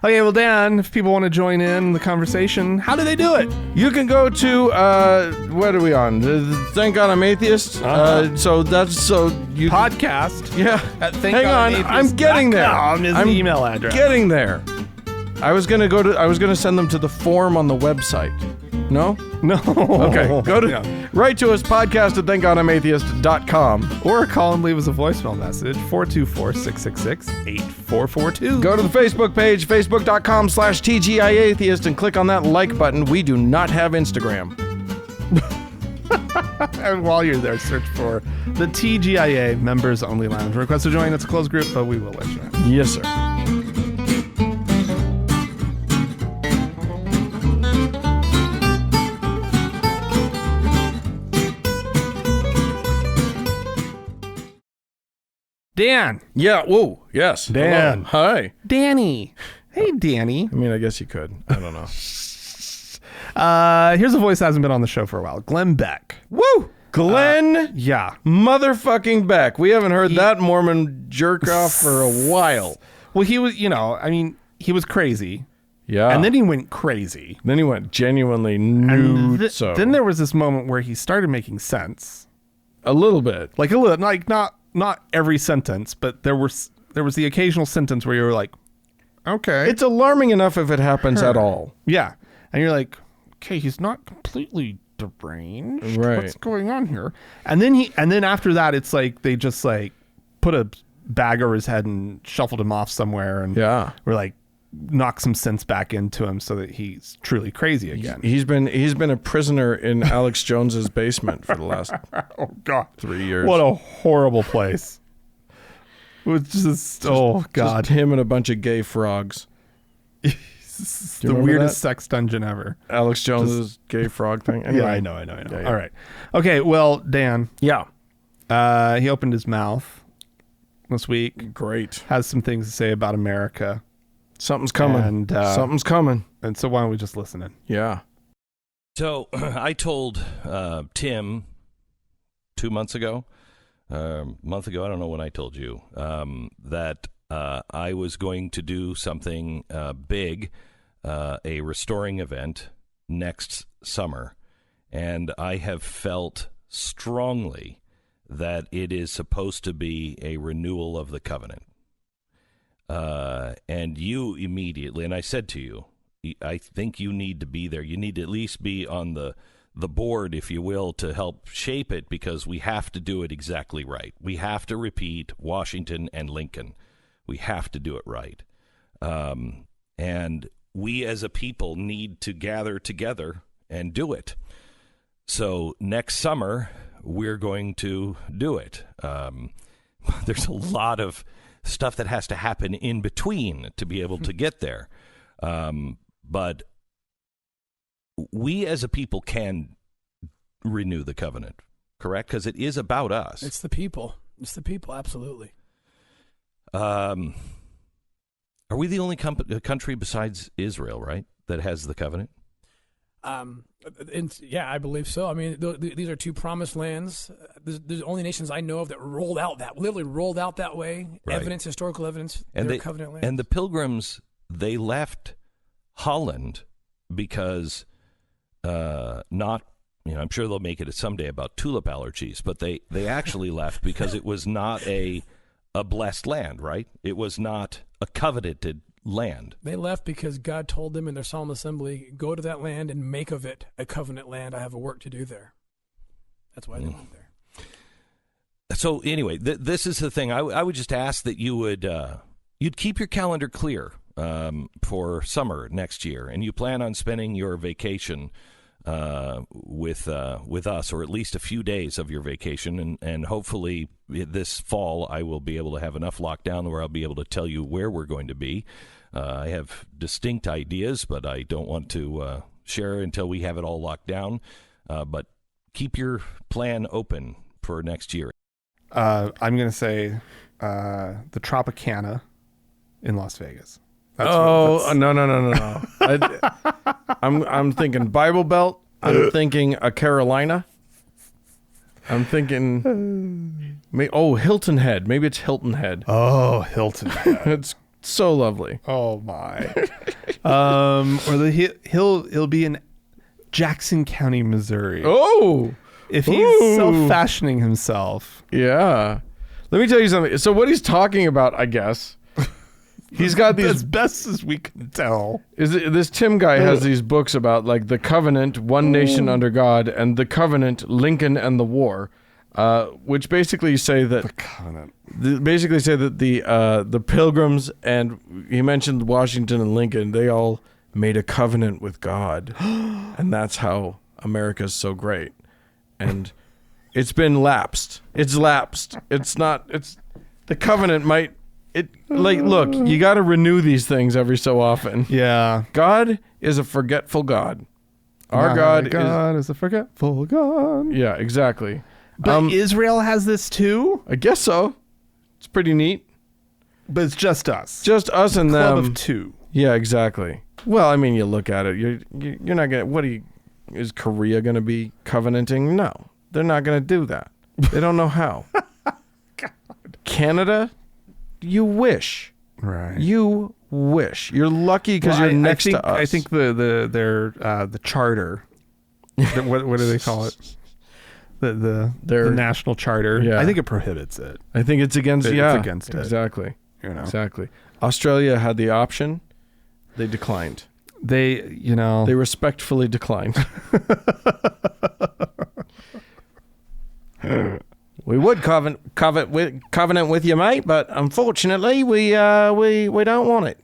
Speaker 2: Okay, well, Dan, if people want to join in the conversation, how do they do it?
Speaker 1: You can go to, what are we on? Thank God I'm Atheist. So you
Speaker 2: podcast.
Speaker 1: Yeah. Hang on. I'm getting there.
Speaker 2: Is
Speaker 1: I'm
Speaker 2: the email address.
Speaker 1: Getting there. I was going to send them to the form on the website. No?
Speaker 2: No.
Speaker 1: Okay. Go to write to us, podcast at thankgodimatheist.com.
Speaker 2: Or call and leave us a voicemail message, 424-666-8442.
Speaker 1: Go to the Facebook page, facebook.com/TGIAtheist, and click on that like button. We do not have Instagram.
Speaker 2: And while you're there, search for the TGIA Members Only Lounge. Request to join. It's a closed group, but we will let you know.
Speaker 1: Yes, sir.
Speaker 2: Dan.
Speaker 1: Yeah. Whoa. Yes.
Speaker 2: Dan.
Speaker 1: Hello. Hi.
Speaker 2: Danny. Hey, Danny.
Speaker 1: I mean, I guess you could. I don't know.
Speaker 2: Here's a voice that hasn't been on the show for a while. Glenn Beck.
Speaker 1: Woo! Glenn
Speaker 2: Yeah.
Speaker 1: motherfucking Beck. We haven't heard that Mormon jerk off for a while.
Speaker 2: Well, he was, he was crazy.
Speaker 1: Yeah.
Speaker 2: And then he went crazy.
Speaker 1: Then he went genuinely nude.
Speaker 2: Then there was this moment where he started making sense.
Speaker 1: A little bit.
Speaker 2: Like a little, like not every sentence, but there was the occasional sentence where you were like, okay.
Speaker 1: It's alarming enough if it happens at all.
Speaker 2: Yeah. And you're like, okay, he's not completely deranged.
Speaker 1: Right.
Speaker 2: What's going on here? And then after that, it's like they just like put a bag over his head and shuffled him off somewhere, and we're like knock some sense back into him so that he's truly crazy again.
Speaker 1: He's been a prisoner in Alex Jones's basement for the last 3 years.
Speaker 2: What a horrible place. It was just God.
Speaker 1: Just him and a bunch of gay frogs.
Speaker 2: The weirdest sex dungeon ever.
Speaker 1: Alex Jones's gay frog thing.
Speaker 2: Anyway. Yeah, I know.
Speaker 1: Yeah.
Speaker 2: All right. Okay, well, Dan.
Speaker 1: Yeah.
Speaker 2: He opened his mouth this week.
Speaker 1: Great.
Speaker 2: Has some things to say about America.
Speaker 1: Something's coming. Something's coming.
Speaker 2: And so why don't we just listen in?
Speaker 1: Yeah.
Speaker 3: So I told Tim 2 months ago, I don't know when I told you, that I was going to do something big, a restoring event next summer, and I have felt strongly that it is supposed to be a renewal of the covenant. And you immediately, and I said to you, I think you need to be there. You need to at least be on the board, if you will, to help shape it, because we have to do it exactly right. We have to repeat Washington and Lincoln. We have to do it right. And we as a people need to gather together and do it. So next summer, we're going to do it. There's a lot of stuff that has to happen in between to be able to get there. But we as a people can renew the covenant, correct? Because it is about us.
Speaker 4: It's the people. It's the people, absolutely.
Speaker 3: Are we the only country besides Israel, right, that has the covenant?
Speaker 4: Yeah, I believe so. I mean, these are two promised lands. There's the only nations I know of that literally rolled out that way. Right. Historical evidence.
Speaker 3: And
Speaker 4: they're covenant lands.
Speaker 3: And the Pilgrims, they left Holland because I'm sure they'll make it someday about tulip allergies, but they actually left because it was not a blessed land, right? It was not a covenanted land.
Speaker 4: They left because God told them in their solemn assembly, go to that land and make of it a covenant land. I have a work to do there. That's why they went there.
Speaker 3: So anyway, this is the thing. I would just ask that you would you'd keep your calendar clear for summer next year, and you plan on spending your vacation with us, or at least a few days of your vacation, and hopefully this fall I will be able to have enough lockdown where I'll be able to tell you where we're going to be. I have distinct ideas, but I don't want to share until we have it all locked down. But keep your plan open for next year.
Speaker 2: I'm going to say the Tropicana in Las Vegas.
Speaker 1: No. I'm thinking Bible Belt. I'm thinking a Carolina. I'm thinking, Hilton Head. Maybe it's Hilton Head.
Speaker 2: Oh, Hilton Head.
Speaker 1: It's so lovely.
Speaker 2: Oh my. Or he'll be in Jackson County, Missouri.
Speaker 1: Oh,
Speaker 2: if he's self-fashioning himself.
Speaker 1: Yeah. Let me tell you something. So what he's talking about, I guess. He's got these,
Speaker 2: as best as we can tell.
Speaker 1: This Tim guy has these books about like the covenant, one nation under God, and the covenant, Lincoln and the war, which basically say that
Speaker 2: the covenant.
Speaker 1: Basically say that the Pilgrims, and he mentioned Washington and Lincoln, they all made a covenant with God, and that's how America's so great. And it's been lapsed. It's lapsed. It's not. It's the covenant might. Look, you got to renew these things every so often.
Speaker 2: Yeah.
Speaker 1: God is a forgetful God. Our God
Speaker 2: is a forgetful God.
Speaker 1: Yeah, exactly.
Speaker 2: But Israel has this too?
Speaker 1: I guess so. It's pretty neat.
Speaker 2: But it's just us.
Speaker 1: Just us and them.
Speaker 2: Club of two.
Speaker 1: Yeah, exactly. Well, I mean, you look at it. You're not going to... Is Korea going to be covenanting? No. They're not going to do that. They don't know how. God. Canada... You wish.
Speaker 2: Right.
Speaker 1: You wish. You're lucky because you're next to us.
Speaker 2: I think the charter. What do they call it? The national charter.
Speaker 1: Yeah.
Speaker 2: I think it prohibits it.
Speaker 1: I think it's against.
Speaker 2: It's
Speaker 1: against
Speaker 2: it.
Speaker 1: Exactly.
Speaker 2: Exactly.
Speaker 1: Australia had the option. They declined.
Speaker 2: They
Speaker 1: respectfully declined. We would covenant with you, mate, but unfortunately, we don't want it.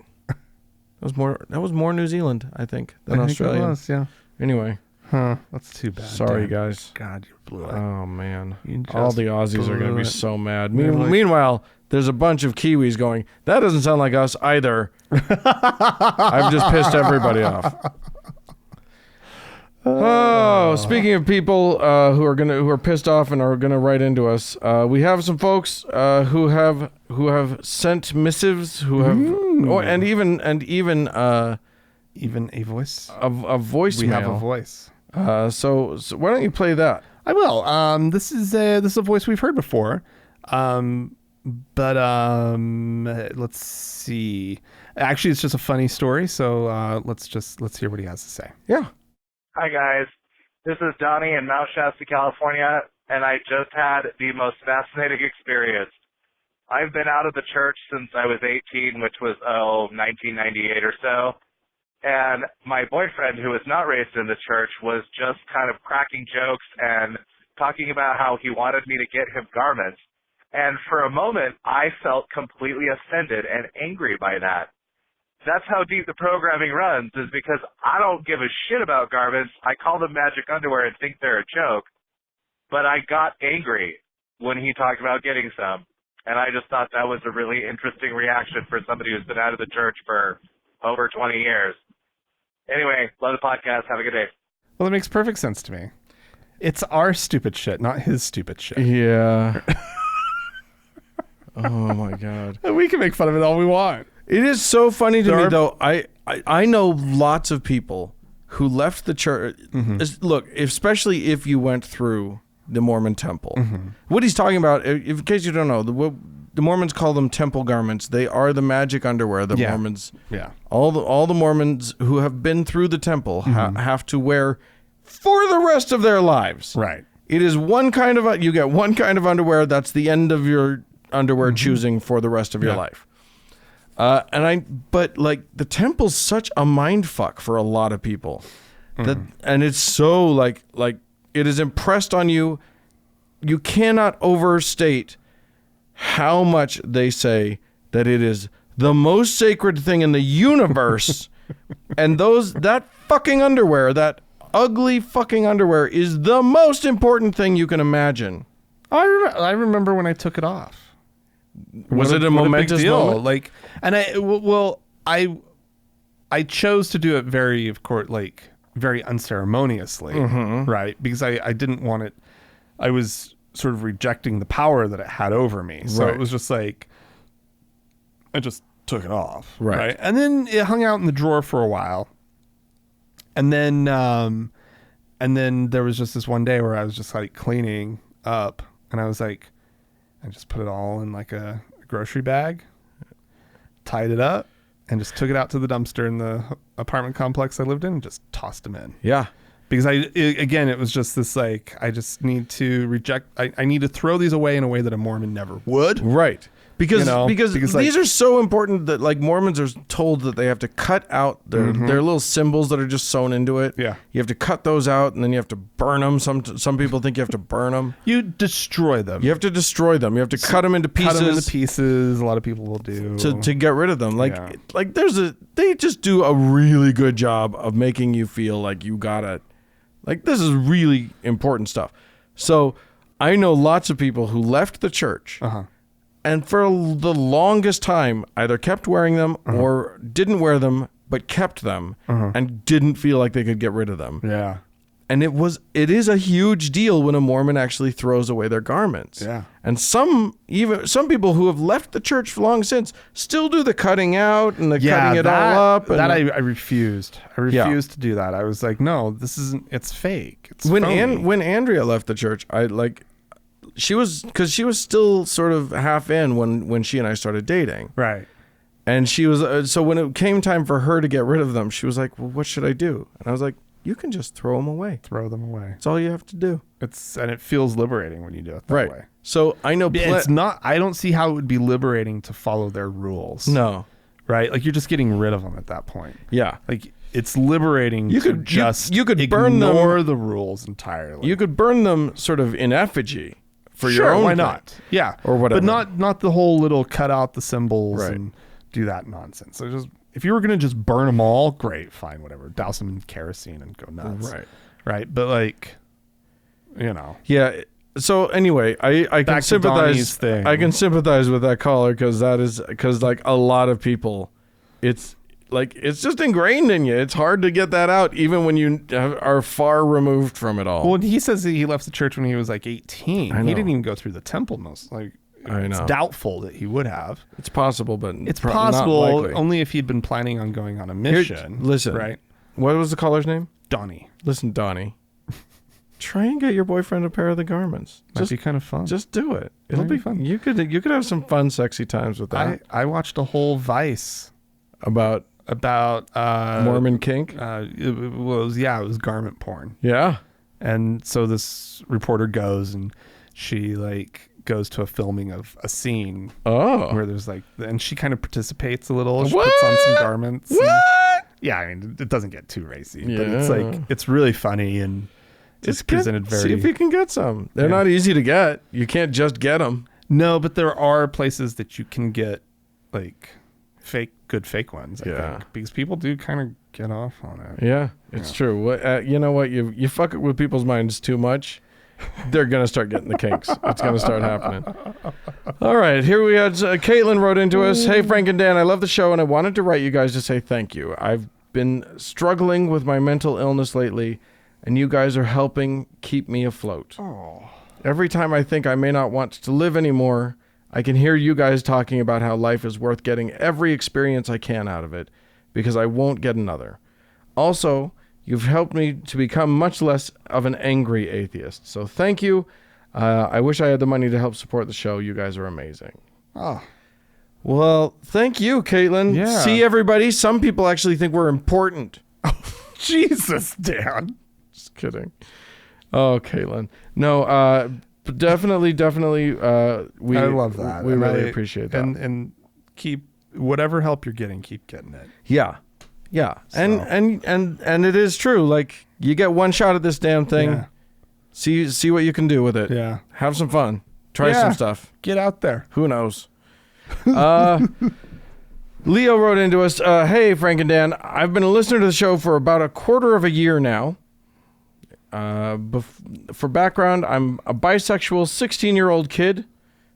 Speaker 1: That was more New Zealand, I think, than Australia.
Speaker 2: It was, yeah.
Speaker 1: Anyway,
Speaker 2: that's too bad.
Speaker 1: Sorry, guys.
Speaker 2: God, you blew it.
Speaker 1: Oh man, all the Aussies are going to be so mad.
Speaker 2: Like,
Speaker 1: meanwhile, there's a bunch of Kiwis going, that doesn't sound like us either. I've just pissed everybody off. Oh, speaking of people who are pissed off and are gonna write into us, we have some folks who have sent missives, who have, and even a voice, a voicemail.
Speaker 2: We have a voice.
Speaker 1: So why don't you play that?
Speaker 2: I will. This is a voice we've heard before. But let's see. Actually, it's just a funny story. So let's hear what he has to say.
Speaker 1: Yeah.
Speaker 5: Hi, guys. This is Donnie in Mount Shasta, California, and I just had the most fascinating experience. I've been out of the church since I was 18, which was, 1998 or so. And my boyfriend, who was not raised in the church, was just kind of cracking jokes and talking about how he wanted me to get him garments. And for a moment, I felt completely offended and angry by that. That's how deep the programming runs, is because I don't give a shit about garments. I call them magic underwear and think they're a joke. But I got angry when he talked about getting some. And I just thought that was a really interesting reaction for somebody who's been out of the church for over 20 years. Anyway, love the podcast. Have a good day.
Speaker 2: Well, it makes perfect sense to me. It's our stupid shit, not his stupid shit.
Speaker 1: Yeah. Oh my God.
Speaker 2: And we can make fun of it all we want.
Speaker 1: It is so funny to me, though. I know lots of people who left the church. Look, especially if you went through the Mormon temple. What he's talking about, in case you don't know, the Mormons call them temple garments. They are the magic underwear the Mormons.
Speaker 2: Yeah.
Speaker 1: All the Mormons who have been through the temple have to wear for the rest of their lives.
Speaker 2: Right.
Speaker 1: It is one kind of you get one kind of underwear. That's the end of your underwear choosing for the rest of your life. But like the temple's such a mind fuck for a lot of people and it's so like it is impressed on you. You cannot overstate how much they say that it is the most sacred thing in the universe. And that fucking underwear, that ugly fucking underwear, is the most important thing you can imagine.
Speaker 2: I remember when I took it off.
Speaker 1: Was it a momentous moment?
Speaker 2: Like, and I chose to do it very unceremoniously, right? Because I didn't want it. I was sort of rejecting the power that it had over me. So it was just like, I just took it off. Right. And then it hung out in the drawer for a while. And then there was just this one day where I was just like cleaning up and I was like, I just put it all in like a grocery bag, tied it up, and just took it out to the dumpster in the apartment complex I lived in and just tossed them in. Yeah. Because it was just this like, I just need to reject, I need to throw these away in a way that a Mormon never would.
Speaker 1: Right. Because
Speaker 2: these
Speaker 1: like, are so important that like Mormons are told that they have to cut out their little symbols that are just sewn into it.
Speaker 2: Yeah.
Speaker 1: You have to cut those out and then you have to burn them. Some people think you have to burn them.
Speaker 2: You destroy them.
Speaker 1: You have to destroy them. You have to cut them into pieces.
Speaker 2: Cut them into pieces. A lot of people will do.
Speaker 1: To get rid of them. They just do a really good job of making you feel like you gotta, like this is really important stuff. So I know lots of people who left the church. And for the longest time, either kept wearing them or didn't wear them, but kept them and didn't feel like they could get rid of them.
Speaker 2: Yeah.
Speaker 1: And it is a huge deal when a Mormon actually throws away their garments.
Speaker 2: Yeah.
Speaker 1: And some people who have left the church long since still do the cutting out and the cutting it all up. And
Speaker 2: I refused. I refused to do that. I was like, no, this isn't, it's fake. It's
Speaker 1: when
Speaker 2: phony.
Speaker 1: When Andrea left the church, she was still sort of half in when she and I started dating.
Speaker 2: Right.
Speaker 1: And she was, so when it came time for her to get rid of them, she was like, well, what should I do? And I was like, you can just throw them away.
Speaker 2: Throw them away.
Speaker 1: That's all you have to do.
Speaker 2: And it feels liberating when you do it that way.
Speaker 1: So I know.
Speaker 2: It's not, I don't see how it would be liberating to follow their rules.
Speaker 1: No.
Speaker 2: Right? Like you're just getting rid of them at that point.
Speaker 1: Yeah.
Speaker 2: Like it's liberating you could
Speaker 1: burn them,
Speaker 2: ignore the rules entirely.
Speaker 1: You could burn them sort of in effigy. For
Speaker 2: sure,
Speaker 1: your own
Speaker 2: why
Speaker 1: thing.
Speaker 2: not? Yeah.
Speaker 1: Or whatever.
Speaker 2: But not the whole little cut out the symbols and do that nonsense. So just if you were going to just burn them all, great, fine, whatever. Douse them in kerosene and go nuts. Right. But like, Yeah. So anyway, I can sympathize. I can sympathize with that caller because like a lot of people, it's just ingrained in you. It's hard to get that out, even when you are far removed from it all. Well, he says that he left the church when he was like 18. He didn't even go through the temple It's doubtful that he would have.
Speaker 1: It's possible, but
Speaker 2: it's possible only if he'd been planning on going on a mission.
Speaker 1: Listen,
Speaker 2: right?
Speaker 1: What was the caller's name?
Speaker 2: Donnie.
Speaker 1: Listen, Donnie. try and get your boyfriend a pair of the garments.
Speaker 2: Might be kind of fun.
Speaker 1: Just do it. It'll
Speaker 2: Might
Speaker 1: be
Speaker 2: be fun.
Speaker 1: You could have some fun, sexy times with that.
Speaker 2: I watched a whole Vice
Speaker 1: About
Speaker 2: Mormon
Speaker 1: kink.
Speaker 2: it was garment porn.
Speaker 1: Yeah.
Speaker 2: And so this reporter goes and she like goes to a filming of a scene
Speaker 1: Oh.
Speaker 2: where there's like, and she kind of participates a little. She
Speaker 1: What?
Speaker 2: puts on some garments. and-
Speaker 1: What?
Speaker 2: yeah, I mean, it doesn't get too racy, but
Speaker 1: Yeah.
Speaker 2: it's like, it's really funny and it's presented very.
Speaker 1: See if you can get some. They're not easy to get. You can't just get them.
Speaker 2: No, but there are places that you can get like good fake ones. I
Speaker 1: Yeah.
Speaker 2: think, because people do kind of get off on it.
Speaker 1: Yeah, it's true. What you know what? You fuck it with people's minds too much, they're gonna start getting the kinks. It's gonna start happening. All right, here we had Caitlin wrote into us. Hey Frank and Dan, I love the show and I wanted to write you guys to say thank you. I've been struggling with my mental illness lately, and you guys are helping keep me afloat.
Speaker 2: Oh.
Speaker 1: Every time I think I may not want to live anymore, I can hear you guys talking about how life is worth getting every experience I can out of it, because I won't get another. Also, you've helped me to become much less of an angry atheist. So thank you. I wish I had the money to help support the show. You guys are amazing.
Speaker 2: Oh.
Speaker 1: Well, thank you, Caitlin.
Speaker 2: Yeah.
Speaker 1: See, everybody, some people actually think we're important.
Speaker 2: Jesus, Dan.
Speaker 1: Just kidding. Oh, Caitlin. No, definitely. We
Speaker 2: I love that.
Speaker 1: We
Speaker 2: And
Speaker 1: really appreciate that.
Speaker 2: And keep whatever help you're getting, keep getting it.
Speaker 1: Yeah. And it is true. Like, you get one shot at this damn thing.
Speaker 2: Yeah.
Speaker 1: See what you can do with it.
Speaker 2: Yeah.
Speaker 1: Have some fun. Try
Speaker 2: Yeah.
Speaker 1: some stuff.
Speaker 2: Get out there.
Speaker 1: Who knows? Leo wrote into us, hey, Frank and Dan, I've been a listener to the show for about a quarter of a year now. For background, I'm a bisexual 16-year-old kid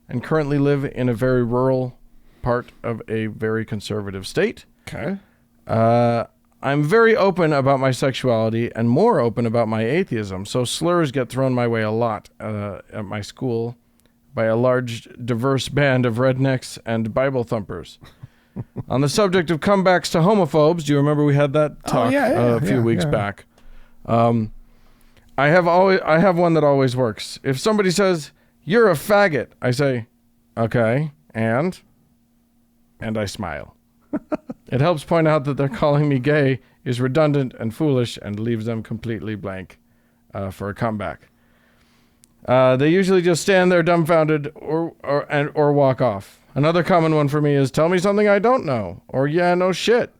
Speaker 1: and currently live in a very rural part of a very conservative state.
Speaker 2: Okay.
Speaker 1: I'm very open about my sexuality and more open about my atheism, so slurs get thrown my way a lot at my school by a large, diverse band of rednecks and Bible thumpers. On the subject of comebacks to homophobes, do you remember we had that talk a few weeks back? I have one that always works. If somebody says, "You're a faggot," I say, "Okay, and I smile. It helps point out that they're calling me gay is redundant and foolish and leaves them completely blank for a comeback. They usually just stand there dumbfounded or walk off. Another common one for me is, "Tell me something I don't know," or "Yeah, no shit,"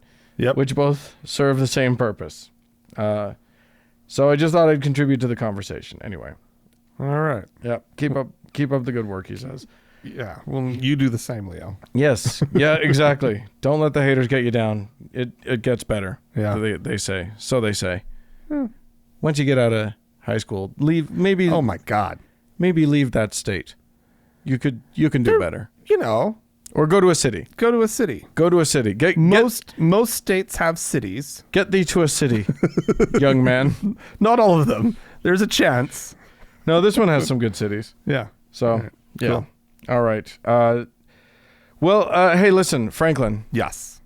Speaker 1: which both serve the same purpose. So I just thought I'd contribute to the conversation. Anyway.
Speaker 2: All right.
Speaker 1: Yep. Keep up the good work, he says.
Speaker 2: Yeah. Well, you do the same, Leo.
Speaker 1: Yes. Yeah, exactly. Don't let the haters get you down. It gets better.
Speaker 2: Yeah.
Speaker 1: They say. So they say. Once you get out of high school, leave maybe
Speaker 2: Oh my God.
Speaker 1: maybe leave that state. You can do better.
Speaker 2: You know,
Speaker 1: Or go to a city.
Speaker 2: go to a city.
Speaker 1: Go to a city.
Speaker 2: Most states have cities.
Speaker 1: Get thee to a city, young man.
Speaker 2: Not all of them. There's a chance.
Speaker 1: No, this one has some good cities.
Speaker 2: Yeah.
Speaker 1: So,
Speaker 2: All right.
Speaker 1: yeah.
Speaker 2: Cool.
Speaker 1: All right. Hey, listen, Franklin.
Speaker 2: Yes.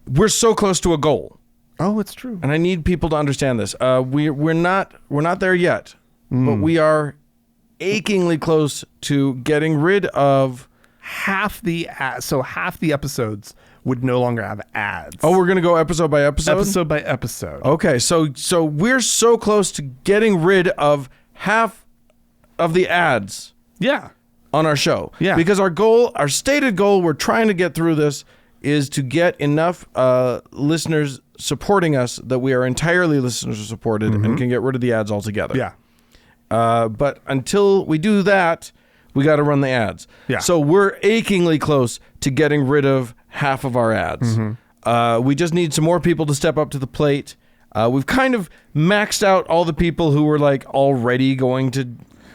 Speaker 1: We're so close to a goal,
Speaker 2: Oh, it's true.
Speaker 1: and I need people to understand this. We're not there yet, but we are achingly close to getting rid of.
Speaker 2: Half the episodes would no longer have ads.
Speaker 1: Oh, we're gonna go episode by episode.
Speaker 2: episode by episode.
Speaker 1: Okay, so we're so close to getting rid of half of the ads
Speaker 2: Yeah.
Speaker 1: on our show.
Speaker 2: Yeah.
Speaker 1: Because our stated goal, we're trying to get through this, is to get enough listeners supporting us that we are entirely listener supported and can get rid of the ads altogether.
Speaker 2: Yeah.
Speaker 1: But until we do that, we got to run the ads.
Speaker 2: Yeah.
Speaker 1: So we're achingly close to getting rid of half of our ads. We just need some more people to step up to the plate. We've kind of maxed out all the people who were like already going to,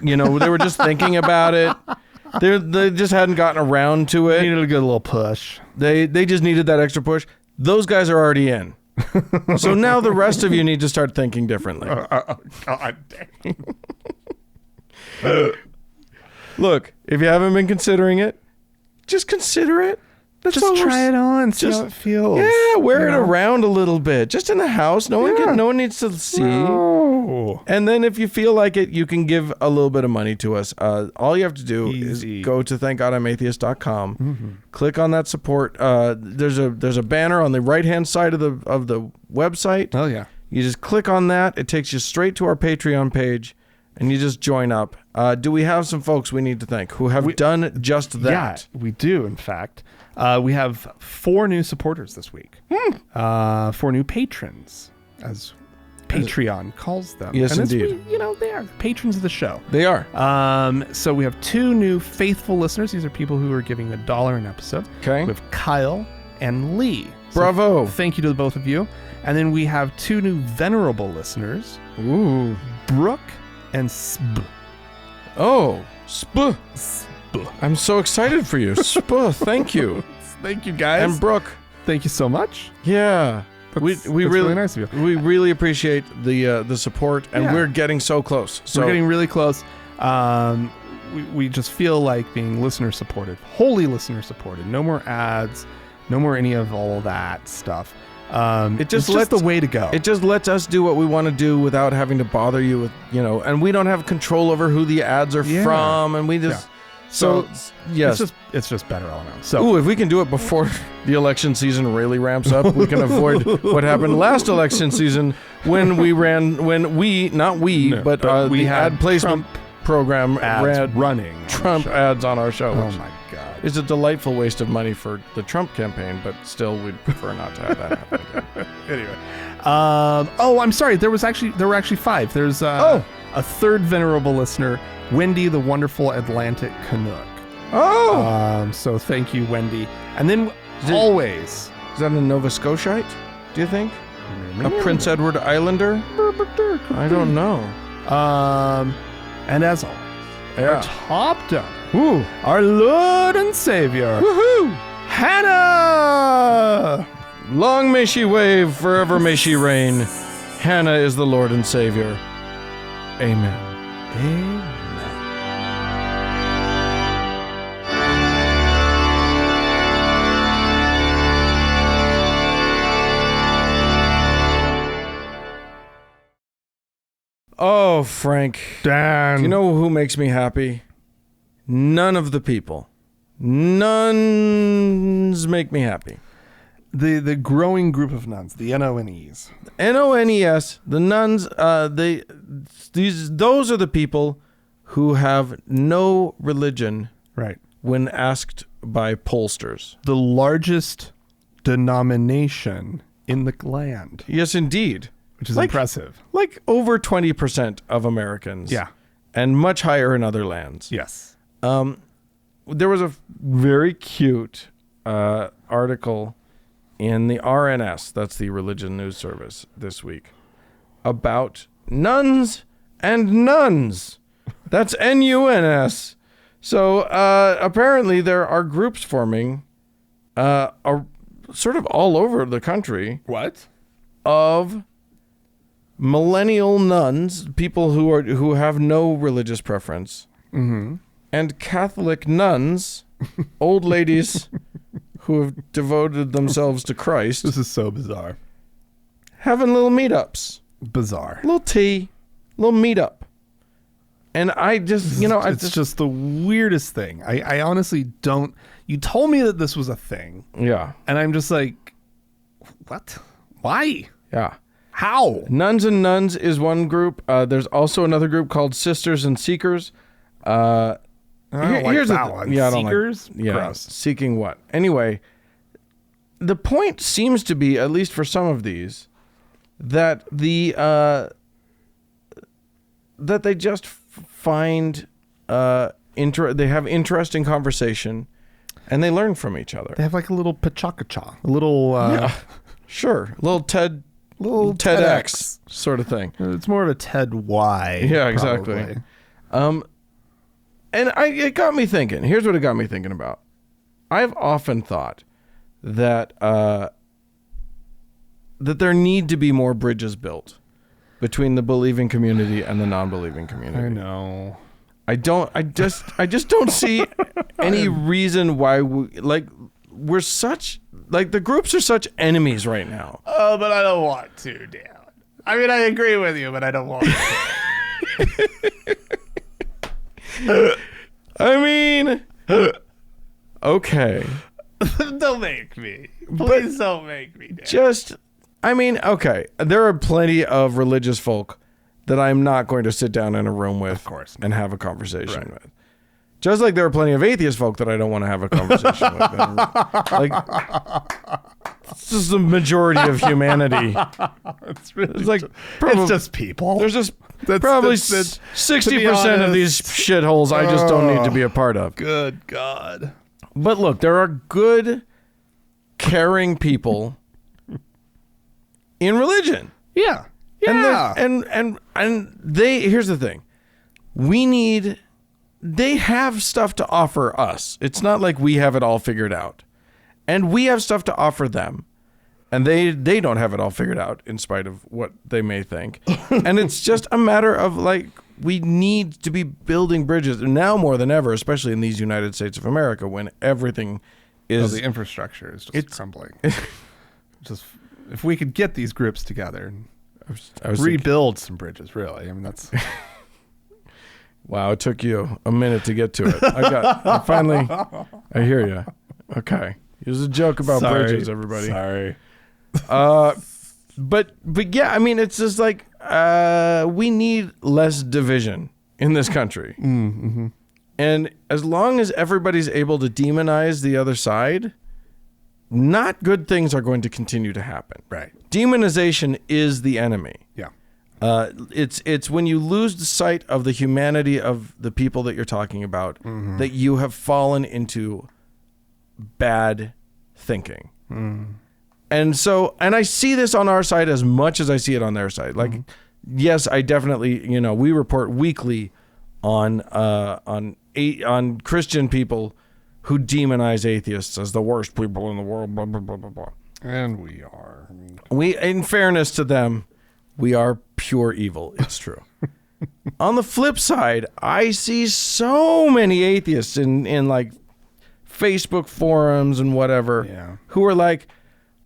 Speaker 1: they were just thinking about it. They just hadn't gotten around to it.
Speaker 2: Needed a good little push.
Speaker 1: They just needed that extra push. Those guys are already in. So now the rest of you need to start thinking differently.
Speaker 2: God dang.
Speaker 1: Look, if you haven't been considering it, just consider it. That's
Speaker 2: Just
Speaker 1: all we're
Speaker 2: try it on. See how it feels.
Speaker 1: Yeah, wear it
Speaker 2: You know?
Speaker 1: around a little bit, just in the house. No one needs to see.
Speaker 2: No.
Speaker 1: And then if you feel like it, you can give a little bit of money to us. All you have to do
Speaker 2: Easy.
Speaker 1: is go to thankgodimatheist.com, click on that support. There's a banner on the right-hand side of the website.
Speaker 2: Oh, yeah.
Speaker 1: You just click on that. It takes you straight to our Patreon page, and you just join up. Do we have some folks we need to thank who have done just that?
Speaker 2: Yeah, we do, in fact. We have 4 new supporters this week. 4 new patrons, as Patreon calls them.
Speaker 1: Yes,
Speaker 2: and
Speaker 1: indeed.
Speaker 2: They are patrons of the show.
Speaker 1: They are.
Speaker 2: So we have 2 new faithful listeners. These are people who are giving $1 an episode.
Speaker 1: Okay.
Speaker 2: We have Kyle and Lee. So
Speaker 1: Bravo.
Speaker 2: thank you to the both of you. And then we have 2 new venerable listeners,
Speaker 1: Ooh.
Speaker 2: Brooke and Sb.
Speaker 1: Oh, Sp.
Speaker 2: Sb.
Speaker 1: I'm so excited for you. Sp. Thank you.
Speaker 2: Thank you, guys.
Speaker 1: And Brooke.
Speaker 2: Thank you so much.
Speaker 1: Yeah.
Speaker 2: That's
Speaker 1: we
Speaker 2: really nice of you.
Speaker 1: We really appreciate the support, and
Speaker 2: Yeah.
Speaker 1: we're getting so close. So
Speaker 2: We're getting really close. We just feel like being listener supported, wholly listener supported. No more ads, no more any of all of stuff.
Speaker 1: It
Speaker 2: it's just the way to go.
Speaker 1: It just lets us do what we want to do without having to bother you with, and we don't have control over who the ads are
Speaker 2: Yeah.
Speaker 1: from, and we just so yes.
Speaker 2: It's just better all around. So
Speaker 1: Ooh, if we can do it before the election season really ramps up, we can avoid what happened last election season when we
Speaker 2: we had
Speaker 1: ad placement program
Speaker 2: ads running. on the
Speaker 1: Trump
Speaker 2: show.
Speaker 1: ads on our show.
Speaker 2: Oh
Speaker 1: which
Speaker 2: my god.
Speaker 1: is a delightful waste of money for the Trump campaign, but still we'd prefer not to have that happen again.
Speaker 2: Anyway, I'm sorry. There were actually 5. There's a third venerable listener, Wendy, the wonderful Atlantic Canuck.
Speaker 1: Oh!
Speaker 2: So thank you, Wendy. And then
Speaker 1: Is that a Nova Scotiaite, do you think? A Prince Edward Islander? I don't know.
Speaker 2: And as always,
Speaker 1: Yeah.
Speaker 2: our top donor,
Speaker 1: Ooh.
Speaker 2: our Lord and Savior,
Speaker 1: Woohoo!
Speaker 2: Hannah.
Speaker 1: Long may she wave, forever may she reign. Hannah is the Lord and Savior. Amen.
Speaker 2: Amen.
Speaker 1: Oh, Frank.
Speaker 2: Dan.
Speaker 1: Do you know who makes me happy? None of the people. Nuns make me happy.
Speaker 2: The growing group of nuns, the NONEs.
Speaker 1: NONES, the nuns, those are the people who have no religion
Speaker 2: Right.
Speaker 1: when asked by pollsters.
Speaker 2: The largest denomination in the land,
Speaker 1: Yes, indeed.
Speaker 2: which is
Speaker 1: Like-
Speaker 2: impressive.
Speaker 1: Like over 20% of Americans.
Speaker 2: Yeah.
Speaker 1: And much higher in other lands.
Speaker 2: Yes.
Speaker 1: There was a very cute article in the RNS, that's the Religion News Service, this week, about nuns and nuns. That's NUNS. So apparently there are groups forming sort of all over the country
Speaker 2: What?
Speaker 1: of millennial nuns, people who have no religious preference, and Catholic nuns, old ladies who have devoted themselves to Christ,
Speaker 2: This is so bizarre.
Speaker 1: having little meetups,
Speaker 2: Bizarre.
Speaker 1: little tea, little meetup. And I just,
Speaker 2: It's just the weirdest thing. I honestly don't. You told me that this was a thing,
Speaker 1: yeah,
Speaker 2: and I'm just like, what? Why?
Speaker 1: yeah.
Speaker 2: How?
Speaker 1: Nuns and Nuns is one group. There's also another group called Sisters and Seekers.
Speaker 2: I don't like
Speaker 1: Here's
Speaker 2: that
Speaker 1: the
Speaker 2: one.
Speaker 1: Yeah, I don't like-
Speaker 2: Seekers?
Speaker 1: yeah,
Speaker 2: Gross.
Speaker 1: seeking what? Anyway, the point seems to be, at least for some of these, that that they just find they have interesting conversation, and they learn from each other.
Speaker 2: They have like a little pachakacha, a little
Speaker 1: Sure, little TEDx
Speaker 2: TEDx.
Speaker 1: sort of thing.
Speaker 2: It's more of a TED Y.
Speaker 1: Yeah, exactly.
Speaker 2: probably.
Speaker 1: And it got me thinking. Here's what it got me thinking about. I've often thought that that there need to be more bridges built between the believing community and the non-believing community.
Speaker 2: I know.
Speaker 1: I just don't see any reason why we, like we're such like the groups are such enemies right now.
Speaker 2: Oh, but I don't want to, Dan. I mean, I agree with you, but I don't want to.
Speaker 1: I mean, okay.
Speaker 2: Don't make me. Please don't make me, Dan.
Speaker 1: Okay. There are plenty of religious folk that I'm not going to sit down in a room with,
Speaker 2: Of course.
Speaker 1: and have a conversation with. Just like there are plenty of atheist folk that I don't want to have a conversation with. And, like, this is the majority of humanity.
Speaker 2: It's really
Speaker 1: It's like
Speaker 2: it's just people.
Speaker 1: There's just
Speaker 2: That's-
Speaker 1: probably
Speaker 2: that's-
Speaker 1: 60% of these shitholes I just don't need to be a part of.
Speaker 2: Good God.
Speaker 1: But look, there are good, caring people in religion.
Speaker 2: Yeah.
Speaker 1: And they here's the thing. They have stuff to offer us. It's not like we have it all figured out. And we have stuff to offer them. And they don't have it all figured out in spite of what they may think. And it's just a matter of like we need to be building bridges now more than ever, especially in these United States of America when everything is
Speaker 2: the infrastructure is just crumbling. Just if we could get these groups together and
Speaker 1: I was
Speaker 2: rebuild some bridges, really. I mean, that's
Speaker 1: wow, it took you a minute to get to it. I hear you. Okay. It was a joke about bridges, everybody.
Speaker 2: Sorry.
Speaker 1: But yeah, I mean, it's just like we need less division in this country.
Speaker 2: Mm-hmm.
Speaker 1: And as long as everybody's able to demonize the other side, not good things are going to continue to happen.
Speaker 2: Right.
Speaker 1: Demonization is the enemy.
Speaker 2: Yeah.
Speaker 1: It's when you lose the sight of the humanity of the people that you're talking about that you have fallen into bad thinking. And I see this on our side as much as I see it on their side. Like, yes, I definitely, we report weekly on Christian people who demonize atheists as the worst people in the world, blah, blah, blah, blah, blah.
Speaker 2: And we are.
Speaker 1: In fairness to them, we are pure evil. It's true. On the flip side, I see so many atheists in like Facebook forums and whatever who are like,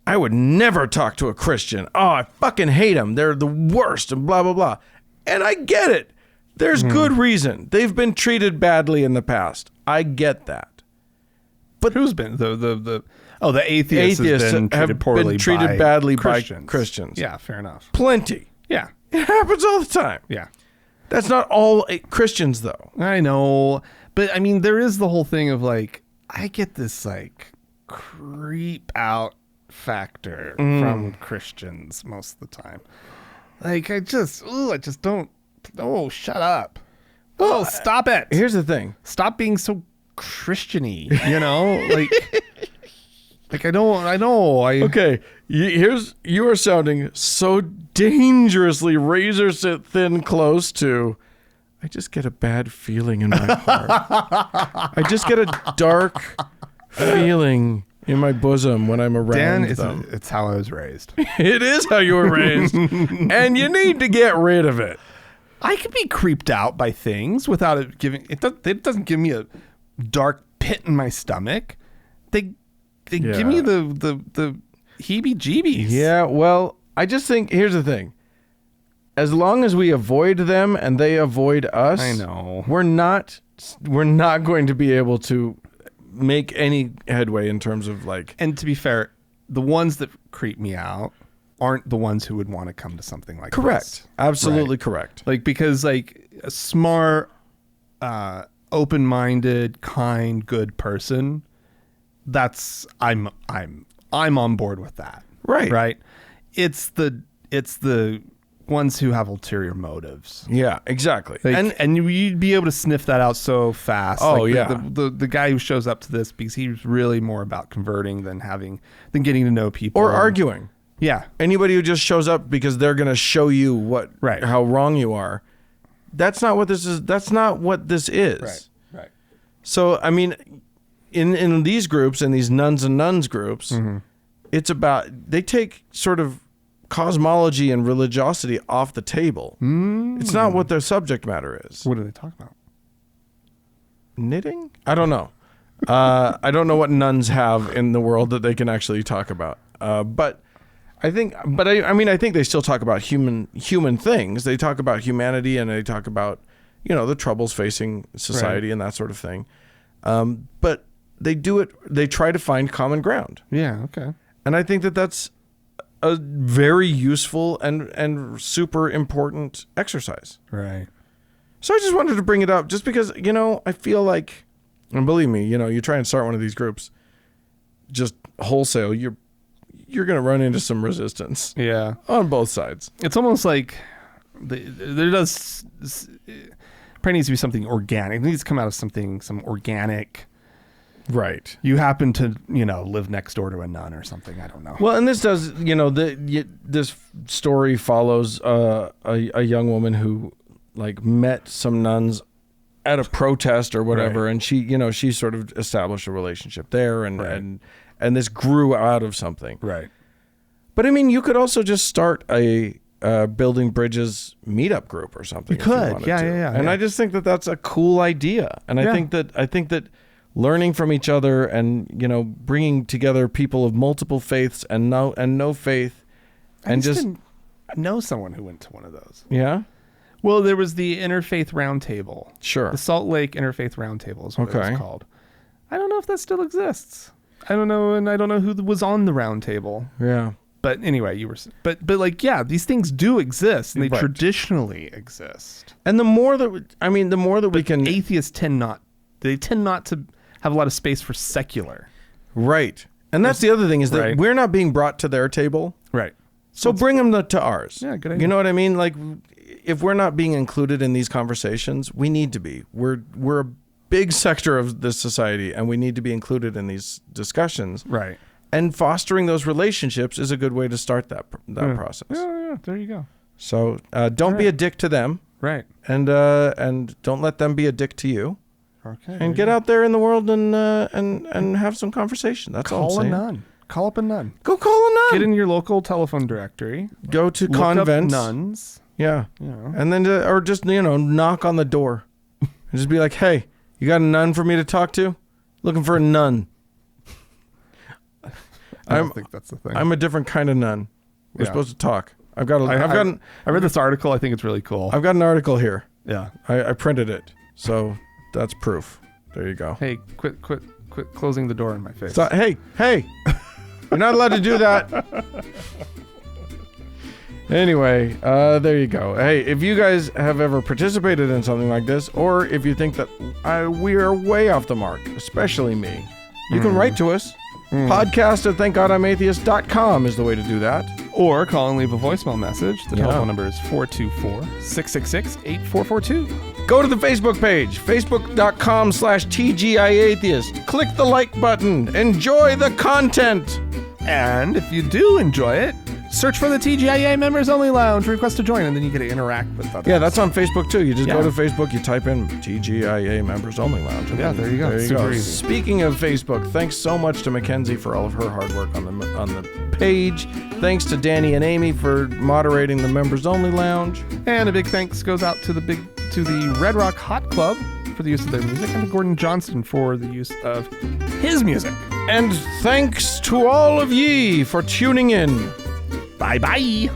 Speaker 1: I would never talk to a Christian. Oh, I fucking hate them. They're the worst and blah, blah, blah. And I get it. There's good reason. They've been treated badly in the past. I get that.
Speaker 2: But who's been the atheists have been treated
Speaker 1: badly
Speaker 2: Christians.
Speaker 1: by Christians.
Speaker 2: Yeah, fair enough.
Speaker 1: Plenty.
Speaker 2: Yeah.
Speaker 1: It happens all the time.
Speaker 2: Yeah.
Speaker 1: That's not all Christians, though.
Speaker 2: I know. But, I mean, there is the whole thing of, like, I get this, like, creep out factor from Christians most of the time. Like, I just don't. Oh, shut up. Oh, stop it.
Speaker 1: Here's the thing.
Speaker 2: Stop being so Christian-y, like I know.
Speaker 1: Okay, you are sounding so dangerously razor thin close to, I just get a bad feeling in my heart. I just get a dark feeling in my bosom when I'm around them.
Speaker 2: It's how I was raised.
Speaker 1: It is how you were raised. And you need to get rid of it.
Speaker 2: I can be creeped out by things without it giving, it doesn't give me a dark pit in my stomach. They give me the heebie-jeebies.
Speaker 1: Yeah, well, I just think here's the thing. As long as we avoid them and they avoid us,
Speaker 2: I know.
Speaker 1: We're not going to be able to make any headway in terms of like.
Speaker 2: And to be fair, the ones that creep me out aren't the ones who would want to come to something like
Speaker 1: correct.
Speaker 2: this.
Speaker 1: Absolutely
Speaker 2: right?
Speaker 1: Correct.
Speaker 2: Like, because like a smart, open-minded, kind, good person, I'm on board with that.
Speaker 1: Right.
Speaker 2: Right. It's the ones who have ulterior motives.
Speaker 1: Yeah, exactly.
Speaker 2: Like, and you'd be able to sniff that out so fast.
Speaker 1: Oh,
Speaker 2: like
Speaker 1: yeah.
Speaker 2: The guy who shows up to this because he's really more about converting than getting to know people
Speaker 1: or arguing.
Speaker 2: Yeah.
Speaker 1: Anybody who just shows up because they're going to show you how wrong you are. That's not what this is. That's not what this is.
Speaker 2: Right.
Speaker 1: So, I mean, in these groups, in these nuns and nuns groups, it's about, they take sort of cosmology and religiosity off the table. It's not what their subject matter is.
Speaker 2: What do they talk about?
Speaker 1: Knitting? I don't know. I don't know what nuns have in the world that they can actually talk about. But I think they still talk about human things. They talk about humanity, and they talk about, the troubles facing society and that sort of thing. But they do it. They try to find common ground.
Speaker 2: Yeah. Okay.
Speaker 1: And I think that that's a very useful and super important exercise.
Speaker 2: Right.
Speaker 1: So I just wanted to bring it up just because, I feel like, and believe me, you try and start one of these groups, just wholesale, you're going to run into some resistance.
Speaker 2: Yeah.
Speaker 1: On both sides.
Speaker 2: It's almost like there does probably needs to be something organic. It needs to come out of some organic.
Speaker 1: Right.
Speaker 2: You happen to, live next door to a nun or something. I don't know.
Speaker 1: Well, and this does, this story follows a young woman who met some nuns at a protest or whatever,
Speaker 2: Right.
Speaker 1: and she sort of established a relationship there, and this grew out of something.
Speaker 2: Right.
Speaker 1: But I mean, you could also just start a Building Bridges meetup group or something.
Speaker 2: You could,
Speaker 1: wanted
Speaker 2: yeah,
Speaker 1: to.
Speaker 2: yeah.
Speaker 1: And I just think that that's a cool idea, and I think that learning from each other and bringing together people of multiple faiths and no faith, and just
Speaker 2: didn't know someone who went to one of those.
Speaker 1: yeah.
Speaker 2: Well, there was the Interfaith Roundtable.
Speaker 1: Sure.
Speaker 2: The Salt Lake Interfaith Roundtable is what it
Speaker 1: Okay.
Speaker 2: was called. I don't know if that still exists. I don't know, and I don't know who was on the roundtable.
Speaker 1: Yeah.
Speaker 2: But anyway, these things do exist, and they
Speaker 1: Right.
Speaker 2: traditionally exist.
Speaker 1: And the more that we can
Speaker 2: Atheists tend not to have a lot of space for secular.
Speaker 1: right. And that's the other thing is that
Speaker 2: Right.
Speaker 1: we're not being brought to their table.
Speaker 2: Right.
Speaker 1: So bring them to ours.
Speaker 2: Yeah, good idea.
Speaker 1: You know what I mean? Like, if we're not being included in these conversations, we need to be. We're a big sector of this society, and we need to be included in these discussions.
Speaker 2: Right.
Speaker 1: And fostering those relationships is a good way to start that process.
Speaker 2: Yeah, there you go.
Speaker 1: So don't be a dick to them,
Speaker 2: Right.
Speaker 1: and don't let them be a dick to you.
Speaker 2: Okay.
Speaker 1: And get out there in the world and have some conversation. That's all I'm
Speaker 2: Call a
Speaker 1: saying.
Speaker 2: nun. Call up a nun.
Speaker 1: Go call a nun.
Speaker 2: Get in your local telephone directory.
Speaker 1: Go to
Speaker 2: Look
Speaker 1: convents.
Speaker 2: up nuns.
Speaker 1: Yeah.
Speaker 2: You know.
Speaker 1: And then, or just, knock on the door. And just be like, hey, you got a nun for me to talk to? Looking for a nun.
Speaker 2: I don't think that's the thing.
Speaker 1: I'm a different kind of nun. We're
Speaker 2: Yeah.
Speaker 1: supposed to talk. I
Speaker 2: read this article. I think it's really cool.
Speaker 1: I've got an article here.
Speaker 2: Yeah.
Speaker 1: I printed it. So that's proof. There you go.
Speaker 2: Hey, quit closing the door in my face.
Speaker 1: So, hey, you're not allowed to do that. Anyway, there you go. Hey, if you guys have ever participated in something like this, or if you think that we are way off the mark, especially me, you can write to us. Podcast@thankgodimatheist.com is the way to do that.
Speaker 2: Or call and leave a voicemail message. The telephone number is 424-666-8442.
Speaker 1: Go to the Facebook page, facebook.com/TGIAtheist. Click the like button. Enjoy the content.
Speaker 2: And if you do enjoy it, search for the TGIA Members Only Lounge, request to join, and then you get to interact with others.
Speaker 1: Yeah, that's on Facebook too. You just go
Speaker 2: Yeah.
Speaker 1: to Facebook, you type in TGIA Members Only Lounge. and
Speaker 2: Yeah, there you go.
Speaker 1: There you
Speaker 2: Super
Speaker 1: go.
Speaker 2: easy.
Speaker 1: Speaking of Facebook, thanks so much to Mackenzie for all of her hard work on the page. Thanks to Danny and Amy for moderating the Members Only Lounge.
Speaker 2: And a big thanks goes out to the Red Rock Hot Club for the use of their music, and to Gordon Johnston for the use of his music.
Speaker 1: And thanks to all of ye for tuning in.
Speaker 2: Bye-bye.